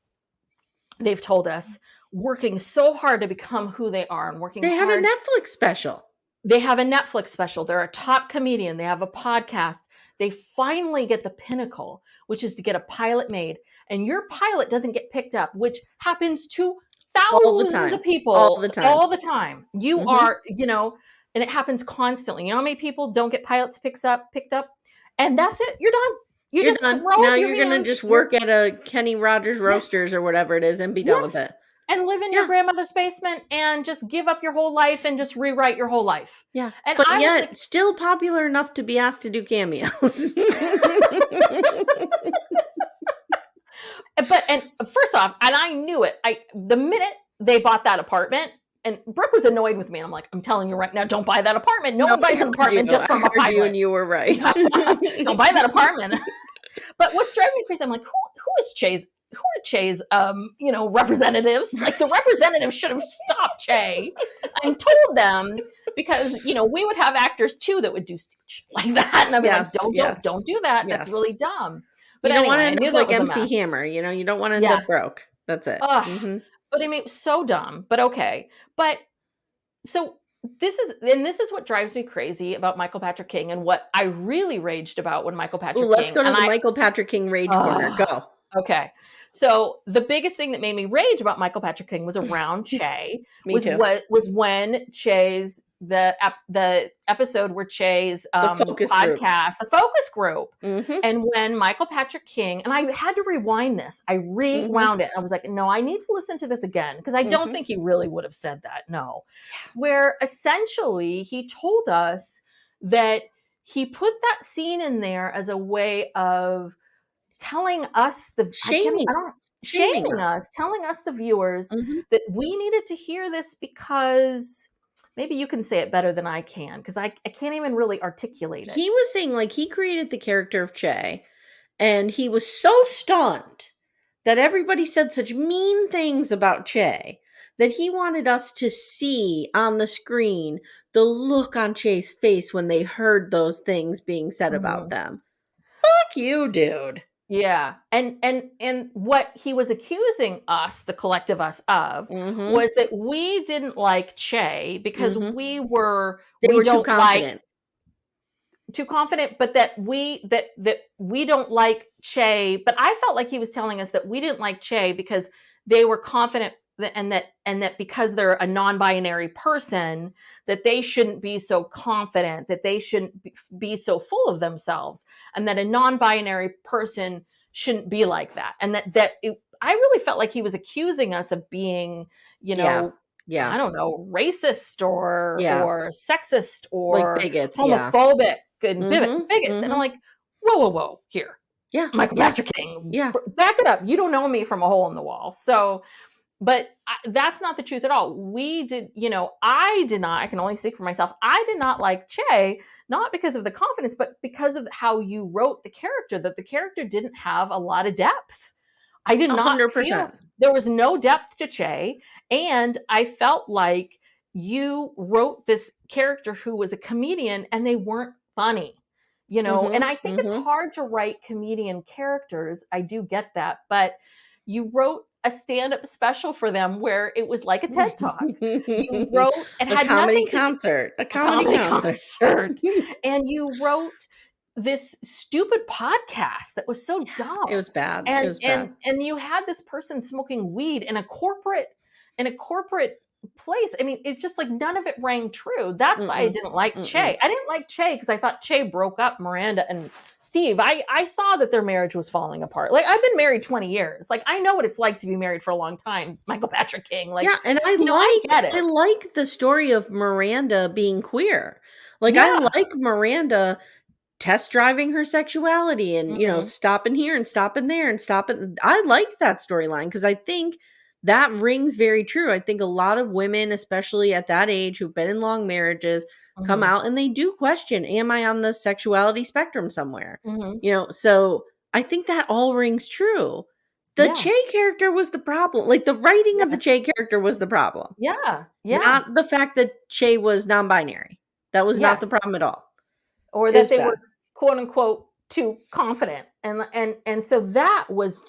Speaker 1: they've told us, working so hard to become who they are and working hard.
Speaker 2: They have a Netflix special.
Speaker 1: They have a Netflix special. They're a top comedian. They have a podcast. They finally get the pinnacle, which is to get a pilot made. And your pilot doesn't get picked up, which happens to thousands of people all the time. You are, and it happens constantly. You know how many people don't get pilots picked up? And that's it. You're done. You're just done.
Speaker 2: Now you're going to just work at a Kenny Rogers Roasters or whatever it is and be done with it.
Speaker 1: and live in your
Speaker 2: Yeah.
Speaker 1: grandmother's basement and just give up your whole life and just rewrite your whole life.
Speaker 2: Yeah.
Speaker 1: And
Speaker 2: But
Speaker 1: I was
Speaker 2: yet
Speaker 1: like,
Speaker 2: still popular enough to be asked to do cameos.
Speaker 1: and first off, and I knew it. The minute they bought that apartment, and Brooke was annoyed with me. And I'm like, I'm telling you right now, don't buy that apartment. No one buys an apartment just from a
Speaker 2: I heard you
Speaker 1: pilot.
Speaker 2: and you were right.
Speaker 1: Don't buy that apartment. But what's driving me crazy, I'm like, who is Che's? Who are Che's, representatives? Like, the representatives should have stopped Che and told them, because, we would have actors too that would do stupid like that. And I'd be like, don't do that.
Speaker 2: Yes.
Speaker 1: That's really dumb. But
Speaker 2: you don't
Speaker 1: anyway,
Speaker 2: want to
Speaker 1: I
Speaker 2: end
Speaker 1: knew
Speaker 2: up
Speaker 1: that
Speaker 2: like
Speaker 1: was a
Speaker 2: MC
Speaker 1: mess.
Speaker 2: Hammer, you don't want to end up broke. That's it.
Speaker 1: But I mean, so dumb, but okay. But so this is what drives me crazy about Michael Patrick King, and what I really raged about when Michael Patrick King.
Speaker 2: Let's go to the Michael Patrick King rage corner. Go.
Speaker 1: Okay. So the biggest thing that made me rage about Michael Patrick King was around Che.
Speaker 2: Me too.
Speaker 1: Was when Che's the episode where Che's podcast, the focus group, and when Michael Patrick King, and I had to rewind this. I rewound it. I was like, no, I need to listen to this again, because I don't think he really would have said that. No, where essentially he told us that he put that scene in there as a way of telling us shaming us, telling us the viewers that we needed to hear this, because maybe you can say it better than I can, because I can't even really articulate it.
Speaker 2: He was saying, like, he created the character of Che, and he was so stunned that everybody said such mean things about Che that he wanted us to see on the screen the look on Che's face when they heard those things being said about them. Fuck you, dude.
Speaker 1: Yeah. And what he was accusing us, the collective us, of was that we didn't like Che because we were too confident, but that we don't like Che. But I felt like he was telling us that we didn't like Che because they were confident and that because they're a non-binary person, that they shouldn't be so confident, that they shouldn't be so full of themselves, and that a non-binary person shouldn't be like that. And I really felt like he was accusing us of being, I don't know, racist or sexist or
Speaker 2: like bigots,
Speaker 1: homophobic and bigots. And I'm like, whoa, here.
Speaker 2: Yeah.
Speaker 1: Michael Patrick King. Yeah. Back it up. You don't know me from a hole in the wall. So, but that's not the truth at all. I did not, I can only speak for myself. I did not like Che, not because of the confidence, but because of how you wrote the character, that the character didn't have a lot of depth. I did not
Speaker 2: 100%.
Speaker 1: feel there was no depth to Che. And I felt like you wrote this character who was a comedian and they weren't funny, and I think it's hard to write comedian characters. I do get that, but you wrote a stand-up special for them where it was like a TED Talk. You wrote and had a comedy concert, and you wrote this stupid podcast that was so dumb.
Speaker 2: It was bad.
Speaker 1: And you had this person smoking weed in a corporate place. I mean, it's just like none of it rang true. That's why I didn't like Che. I didn't like Che because I thought Che broke up Miranda and Steve. I saw that their marriage was falling apart. Like, I've been married 20 years. Like, I know what it's like to be married for a long time. Michael Patrick King. Like,
Speaker 2: and I like the story of Miranda being queer. Like, I like Miranda test driving her sexuality and stopping here and stopping there and stopping. I like that storyline because I think that rings very true. I think a lot of women, especially at that age, who've been in long marriages, come out and they do question, am I on the sexuality spectrum somewhere? So I think that all rings true. The Che character was the problem. Like, the writing of the Che character was the problem.
Speaker 1: Yeah.
Speaker 2: Not the fact that Che was non-binary. That was not the problem at all.
Speaker 1: Or that they were, quote unquote, too confident. And so that was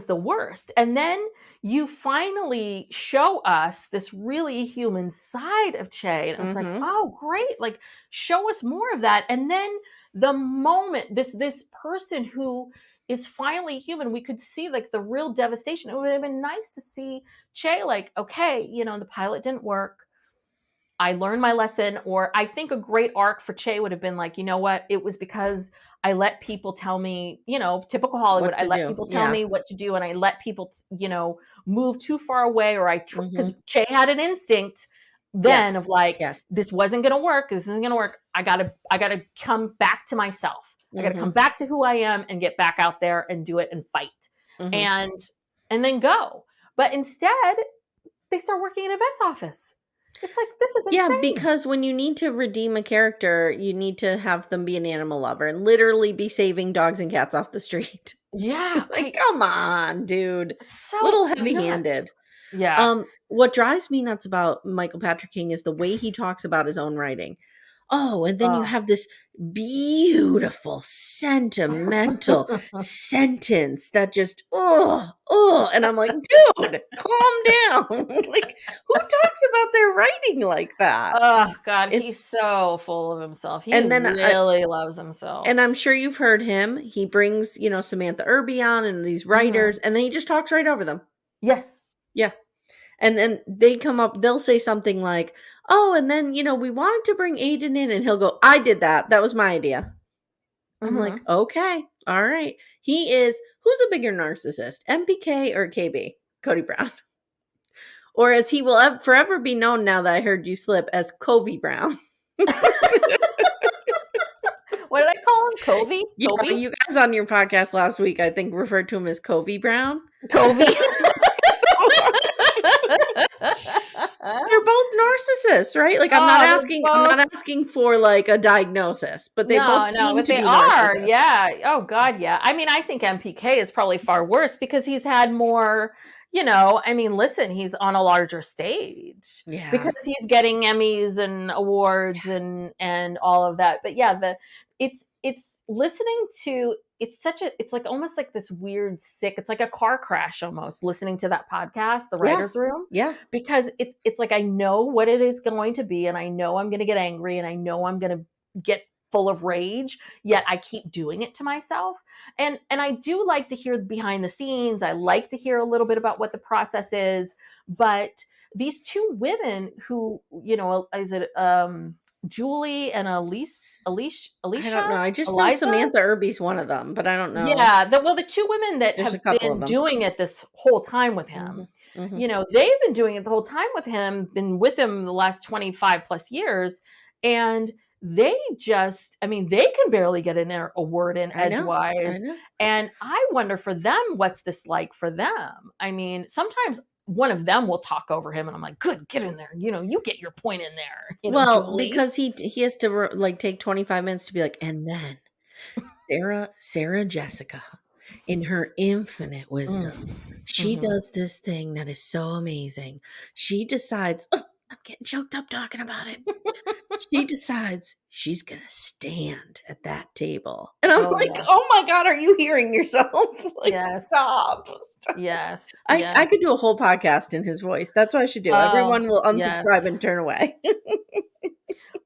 Speaker 1: the worst. And then you finally show us this really human side of Che. And it's like, oh, great. Like, show us more of that. And then the moment this person who is finally human, we could see like the real devastation. It would have been nice to see Che like, okay, the pilot didn't work. I learned my lesson. Or I think a great arc for Che would have been like, you know what? It was because I let people tell me, typical Hollywood,
Speaker 2: What
Speaker 1: I
Speaker 2: to
Speaker 1: let
Speaker 2: do.
Speaker 1: people tell
Speaker 2: Yeah.
Speaker 1: me what to do, and I let people, move too far away, or because
Speaker 2: Mhm.
Speaker 1: Che had an instinct then of
Speaker 2: Yes.
Speaker 1: like,
Speaker 2: Yes.
Speaker 1: this wasn't going to work. This isn't going to work. I gotta come back to myself. I got to come
Speaker 2: Mhm.
Speaker 1: back to who I am and get back out there and do it and fight
Speaker 2: Mhm.
Speaker 1: and then go. But instead, they start working in a vet's office. It's like, this is
Speaker 2: Yeah,
Speaker 1: insane.
Speaker 2: because when you need to redeem a character, you need to have them be an animal lover and literally be saving dogs and cats off the street.
Speaker 1: Yeah,
Speaker 2: Like, come on, dude.
Speaker 1: so
Speaker 2: Little
Speaker 1: nuts.
Speaker 2: heavy-handed.
Speaker 1: Yeah.
Speaker 2: What drives me nuts about Michael Patrick King is the way he talks about his own writing. Oh, and then you
Speaker 1: Oh.
Speaker 2: have this beautiful, sentimental sentence that just, and I'm like, dude, calm down. Like, who talks about their writing like that?
Speaker 1: Oh God, he's
Speaker 2: It's,
Speaker 1: so full of himself. He
Speaker 2: and then
Speaker 1: really loves himself.
Speaker 2: and I'm sure you've heard him. He brings, Samantha Irby on and these
Speaker 1: Mhm.
Speaker 2: writers, and then he just talks right over them.
Speaker 1: Yes.
Speaker 2: Yeah. And then they'll say something like, "Oh, and then, we wanted to bring Aiden in," and he'll go, "I did that. That was my idea." I'm like,
Speaker 1: Mhm.
Speaker 2: "Okay. All right." Who's a bigger narcissist, MPK or KB? Cody Brown. Or as he will forever be known now that I heard you slip as Covey Brown.
Speaker 1: What did I call him? Covey?
Speaker 2: Yeah,
Speaker 1: Kobe?
Speaker 2: you guys on your podcast last week, I think, referred to him as Covey Brown.
Speaker 1: Covey.
Speaker 2: They're both narcissists, right? Like I'm not
Speaker 1: Oh, they're
Speaker 2: asking I'm
Speaker 1: both.
Speaker 2: not asking for like a diagnosis, but they both
Speaker 1: No,
Speaker 2: seem
Speaker 1: but
Speaker 2: to
Speaker 1: they
Speaker 2: be
Speaker 1: are.
Speaker 2: narcissists.
Speaker 1: Yeah. Oh God, yeah. I mean, I think MPK is probably far worse because he's had more, listen, he's on a larger stage
Speaker 2: Yeah.
Speaker 1: because he's getting Emmys and awards and all of that. But yeah, it's listening to it's like almost like this weird sick, it's like a car crash almost listening to that podcast, The
Speaker 2: Yeah.
Speaker 1: Writer's Room,
Speaker 2: Yeah.
Speaker 1: because it's like I know what it is going to be, and I know I'm going to get angry, and I know I'm going to get full of rage, yet I keep doing it to myself. And I do like to hear behind the scenes. I like to hear a little bit about what the process is. But these two women who, is it Julie and
Speaker 2: I don't know. I just know
Speaker 1: Eliza?
Speaker 2: Samantha Irby's one of them, but I don't know.
Speaker 1: Yeah, the two women that
Speaker 2: There's a
Speaker 1: have
Speaker 2: couple of
Speaker 1: been
Speaker 2: them.
Speaker 1: doing it this whole time with
Speaker 2: Mhm.
Speaker 1: him,
Speaker 2: Mhm.
Speaker 1: they've been doing it the whole time with him, been with him the last 25 plus years, and they just, they can barely get in there a word in
Speaker 2: I know. I
Speaker 1: edgewise.
Speaker 2: know.
Speaker 1: And I wonder for them, what's this like for them? I mean, sometimes one of them will talk over him, and I'm like, good, get in there. You get your point in there,
Speaker 2: Well,
Speaker 1: Julie.
Speaker 2: because he has to like take 25 minutes to be like, and then Sarah Jessica, in her infinite wisdom, she
Speaker 1: Mm-hmm.
Speaker 2: does this thing that is so amazing. She decides, oh, I'm getting choked up talking about it. She decides she's gonna stand at that table. And I'm
Speaker 1: Oh,
Speaker 2: like,
Speaker 1: yes.
Speaker 2: oh my God, are you hearing yourself? Like,
Speaker 1: Yes.
Speaker 2: stop. Stop.
Speaker 1: Yes.
Speaker 2: I
Speaker 1: Yes.
Speaker 2: could do a whole podcast in his voice. That's what I should do.
Speaker 1: Oh,
Speaker 2: Everyone will
Speaker 1: yes.
Speaker 2: unsubscribe and turn away.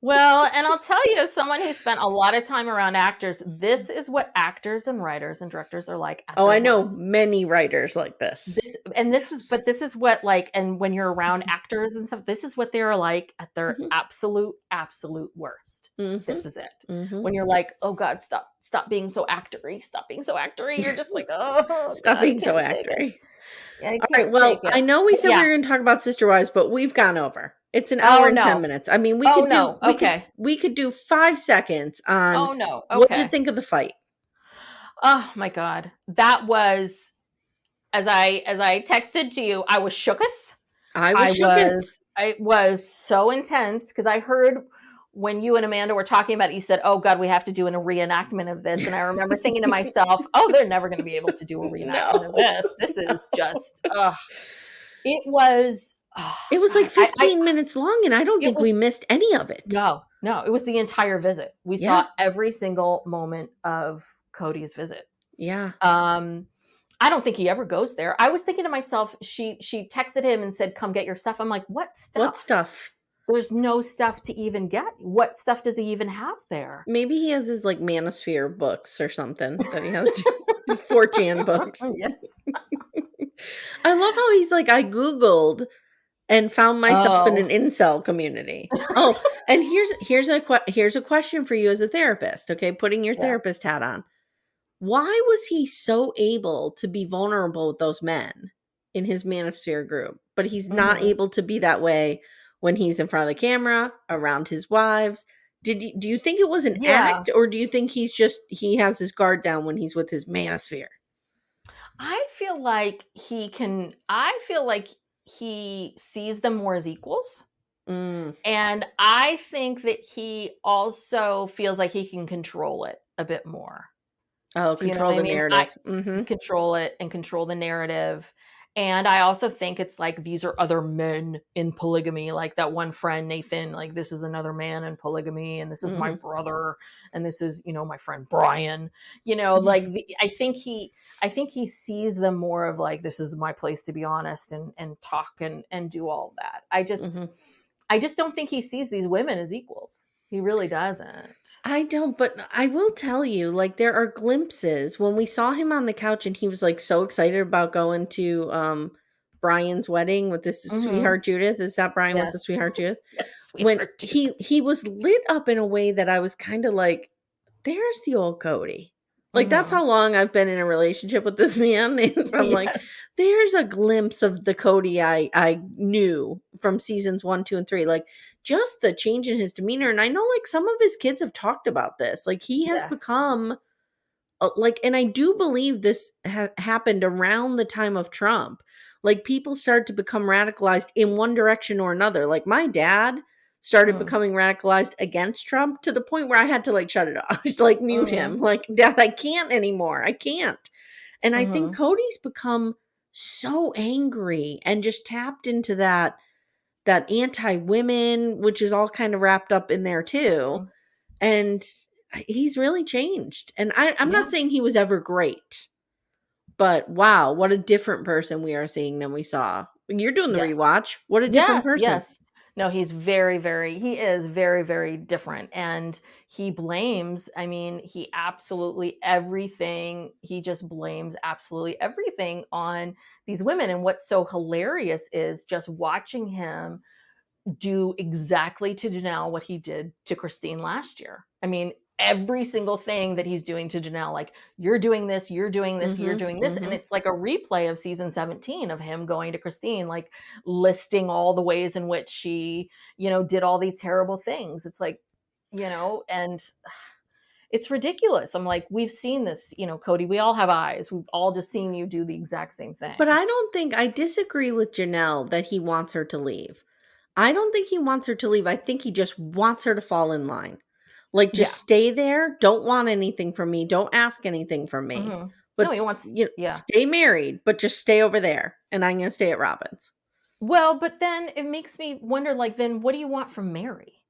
Speaker 1: Well, and I'll tell you, as someone who spent a lot of time around actors, this is what actors and writers and directors are like at
Speaker 2: Oh,
Speaker 1: their
Speaker 2: I know
Speaker 1: worst.
Speaker 2: many writers like this. Yes.
Speaker 1: This is what, like, and when you're around actors and stuff, this is what they're like at their
Speaker 2: Mhm.
Speaker 1: absolute worst.
Speaker 2: Mhm.
Speaker 1: This is it.
Speaker 2: Mhm.
Speaker 1: When you're like, oh God, stop being so actory. Stop being so actory. You're just like, oh
Speaker 2: Stop
Speaker 1: God, I
Speaker 2: being so
Speaker 1: can't take it.
Speaker 2: actory.
Speaker 1: I
Speaker 2: All right.
Speaker 1: can't
Speaker 2: Well,
Speaker 1: take it.
Speaker 2: I know we
Speaker 1: But
Speaker 2: said we
Speaker 1: yeah.
Speaker 2: were going to talk about Sister Wives, but we've gone over. It's an hour
Speaker 1: Oh
Speaker 2: and 10
Speaker 1: no.
Speaker 2: minutes. I mean,
Speaker 1: Oh no. Okay.
Speaker 2: we could do 5 seconds on
Speaker 1: Oh no.
Speaker 2: what'd you
Speaker 1: Okay.
Speaker 2: think of the fight?
Speaker 1: Oh my God. That was, as I texted to you, I was shooketh.
Speaker 2: I was shooketh.
Speaker 1: It was so intense because I heard when you and Amanda were talking about it, you said, oh God, we have to do a reenactment of this. And I remember thinking to myself, oh, they're never going to be able to do a reenactment of this. This is just, it was,
Speaker 2: It was like
Speaker 1: I
Speaker 2: 15 minutes long, and I don't
Speaker 1: it
Speaker 2: think we
Speaker 1: was,
Speaker 2: missed any of it.
Speaker 1: no, it was the entire visit. We
Speaker 2: Yeah.
Speaker 1: saw every single moment of Cody's visit.
Speaker 2: Yeah.
Speaker 1: I don't think he ever goes there. I was thinking to myself, she texted him and said, come get your stuff. I'm like, what stuff?
Speaker 2: What stuff?
Speaker 1: There's no stuff to even get. What stuff does he even have there?
Speaker 2: Maybe he has his like Manosphere books or something that he has his 4chan books.
Speaker 1: Yes.
Speaker 2: I love how he's like, I Googled and found myself in
Speaker 1: Oh.
Speaker 2: an incel community. Oh, and here's a question for you as a therapist, okay? Putting your
Speaker 1: Yeah.
Speaker 2: therapist hat on. Why was he so able to be vulnerable with those men in his manosphere group, but he's not
Speaker 1: Mhm.
Speaker 2: able to be that way when he's in front of the camera, around his wives? Do you think it was an
Speaker 1: Yeah.
Speaker 2: act, or do you think he has his guard down when he's with his manosphere?
Speaker 1: I feel like he sees them more as equals.
Speaker 2: Mm.
Speaker 1: And I think that he also feels like he can control it a bit more.
Speaker 2: Oh,
Speaker 1: Do you know what
Speaker 2: control
Speaker 1: I
Speaker 2: the
Speaker 1: mean? I
Speaker 2: narrative. Mhm.
Speaker 1: control it and control the narrative. And I also think it's like these are other men in polygamy, like that one friend, Nathan, like this is another man in polygamy, and this is my
Speaker 2: Mhm.
Speaker 1: brother, and this is, my friend Brian. Like I think he sees them more of like this is my place to be honest and talk and do all that.
Speaker 2: Mhm.
Speaker 1: I just don't think he sees these women as equals. He really doesn't.
Speaker 2: I don't, but I will tell you, like, there are glimpses when we saw him on the couch and he was like so excited about going to Brian's wedding with this
Speaker 1: Mhm.
Speaker 2: sweetheart Judith. Is that Brian with the
Speaker 1: Yes.
Speaker 2: sweetheart Judith?
Speaker 1: Yes,
Speaker 2: When
Speaker 1: sweetheart Judith.
Speaker 2: he was lit up in a way that I was kind of like, there's the old Cody. Like, that's
Speaker 1: Mhm.
Speaker 2: how long I've been in a relationship with this man. Is I'm like,
Speaker 1: Yes.
Speaker 2: there's a glimpse of the Cody I knew from seasons 1, 2, and 3. Like, just the change in his demeanor. And I know, like, some of his kids have talked about this. Like, he has
Speaker 1: Yes.
Speaker 2: become like, and I do believe this happened around the time of Trump. Like, people started to become radicalized in one direction or another. Like, my dad started
Speaker 1: Mm.
Speaker 2: becoming radicalized against Trump to the point where I had to like shut it off, like mute
Speaker 1: Mhm.
Speaker 2: him. Like, Dad, I can't anymore. I can't. And I think
Speaker 1: Mhm.
Speaker 2: Cody's become so angry and just tapped into that anti-women, which is all kind of wrapped up in there too.
Speaker 1: Mhm.
Speaker 2: And he's really changed. And I'm
Speaker 1: Yeah.
Speaker 2: not saying he was ever great, but wow, what a different person we are seeing than we saw. You're doing the
Speaker 1: Yes.
Speaker 2: rewatch. What a different
Speaker 1: Yes,
Speaker 2: person.
Speaker 1: yes. No, he is very, very different. And he absolutely everything, he just blames absolutely everything on these women. And what's so hilarious is just watching him do exactly to Janelle what he did to Christine last year. I mean, every single thing that he's doing to Janelle, like, you're doing this, you're doing this, you're
Speaker 2: Mhm.
Speaker 1: doing this. And
Speaker 2: Mhm.
Speaker 1: it's like a replay of season 17 of him going to Christine, like listing all the ways in which she, did all these terrible things. It's like, and it's ridiculous. I'm like, we've seen this, Cody, we all have eyes. We've all just seen you do the exact same
Speaker 2: But
Speaker 1: thing.
Speaker 2: I don't think I disagree with Janelle that he wants her to leave. I don't think he wants her to leave. I think he just wants her to fall in line. Like, just
Speaker 1: Yeah.
Speaker 2: stay there. Don't want anything from me. Don't ask anything from me.
Speaker 1: Hmm. No,
Speaker 2: But
Speaker 1: he wants, yeah.
Speaker 2: stay married, but just stay over there. And I'm gonna stay at Robin's.
Speaker 1: Well, but then it makes me wonder, like, then what do you want from Mary?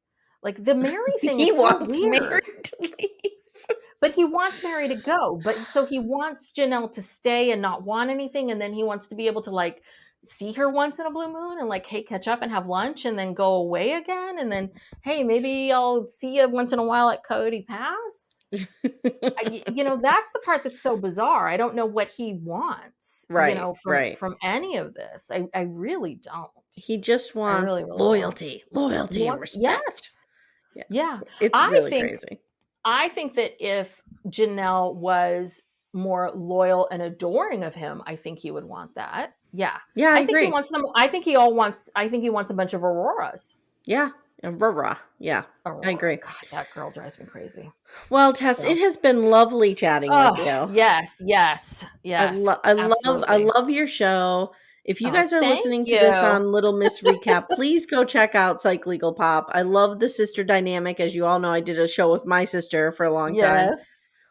Speaker 1: Like, the Mary thing
Speaker 2: He
Speaker 1: is so
Speaker 2: wants Mary
Speaker 1: weird.
Speaker 2: to leave.
Speaker 1: But he wants Mary to go. But so he wants Janelle to stay and not want anything. And then he wants to be able to, like, see her once in a blue moon and, like, hey, catch up and have lunch and then go away again. And then, hey, maybe I'll see you once in a while at Cody Pass. That's the part that's so bizarre. I don't know what he wants,
Speaker 2: Right, right.
Speaker 1: from any of this. I really don't.
Speaker 2: He just
Speaker 1: I really,
Speaker 2: wants
Speaker 1: really don't.
Speaker 2: loyalty,
Speaker 1: He
Speaker 2: loyalty and
Speaker 1: wants,
Speaker 2: respect.
Speaker 1: yes.
Speaker 2: Yeah.
Speaker 1: Yeah.
Speaker 2: It's
Speaker 1: I
Speaker 2: really
Speaker 1: think
Speaker 2: crazy.
Speaker 1: I think that if Janelle was more loyal and adoring of him, I think he would want that. Yeah.
Speaker 2: Yeah, I
Speaker 1: I think he
Speaker 2: agree.
Speaker 1: wants them I think he wants a bunch of Auroras.
Speaker 2: Yeah, and rah-rah. Yeah, I
Speaker 1: Aurora.
Speaker 2: agree.
Speaker 1: God, that girl drives me crazy.
Speaker 2: Well, Tess, it
Speaker 1: So,
Speaker 2: has been lovely chatting with
Speaker 1: oh,
Speaker 2: you.
Speaker 1: yes, yes,
Speaker 2: I
Speaker 1: yes.
Speaker 2: love I love I
Speaker 1: Absolutely.
Speaker 2: love your show. If you
Speaker 1: Oh,
Speaker 2: guys are
Speaker 1: thank
Speaker 2: listening to this
Speaker 1: you.
Speaker 2: on Little Miss Recap, please go check out Psych Legal Pop. I love the sister dynamic. As you all know, I did a show with my sister for a long time.
Speaker 1: Yes.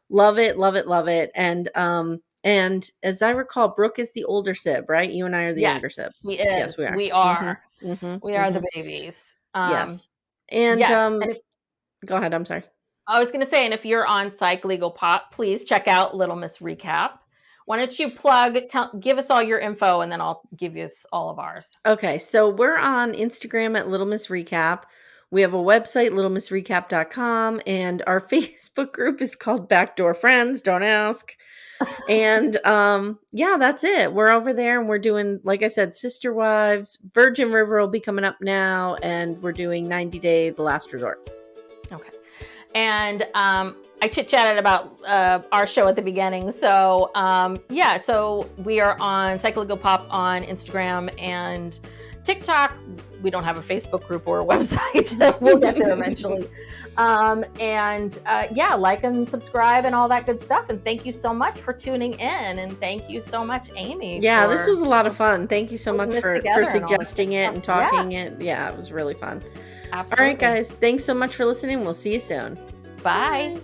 Speaker 2: Love it, love it, love it. And as I recall, Brooke is the older sib, right? You and I are the younger
Speaker 1: Yes,
Speaker 2: sibs.
Speaker 1: she
Speaker 2: Yes,
Speaker 1: is.
Speaker 2: we are.
Speaker 1: We
Speaker 2: Mhm.
Speaker 1: are.
Speaker 2: Mhm.
Speaker 1: We are
Speaker 2: Mhm.
Speaker 1: the babies.
Speaker 2: Yes. And
Speaker 1: Yes, and if
Speaker 2: go ahead, I'm sorry.
Speaker 1: I was gonna say, and if you're on Psych Legal Pop, please check out Little Miss Recap. Why don't you give us all your info, and then I'll give you all of ours.
Speaker 2: Okay, so we're on Instagram at Little Miss Recap. We have a website, littlemissrecap.com, and our Facebook group is called Backdoor Friends. Don't ask. And yeah, that's it. We're over there and we're doing, like I said, Sister Wives. Virgin River will be coming up now, and we're doing 90 Day The Last Resort.
Speaker 1: Okay. And I chit-chatted about our show at the beginning. So yeah, so we are on Psych Legal Pop on Instagram and TikTok. We don't have a Facebook group or a website. We'll get there eventually. And yeah, like and subscribe and all that good stuff. And thank you so much for tuning in. And thank you so much, Amy.
Speaker 2: Yeah, this was a lot of fun. Thank you so much for suggesting it and talking it. Yeah, it was really fun.
Speaker 1: Absolutely.
Speaker 2: All right, guys. Thanks so much for listening. We'll see you soon.
Speaker 1: Bye.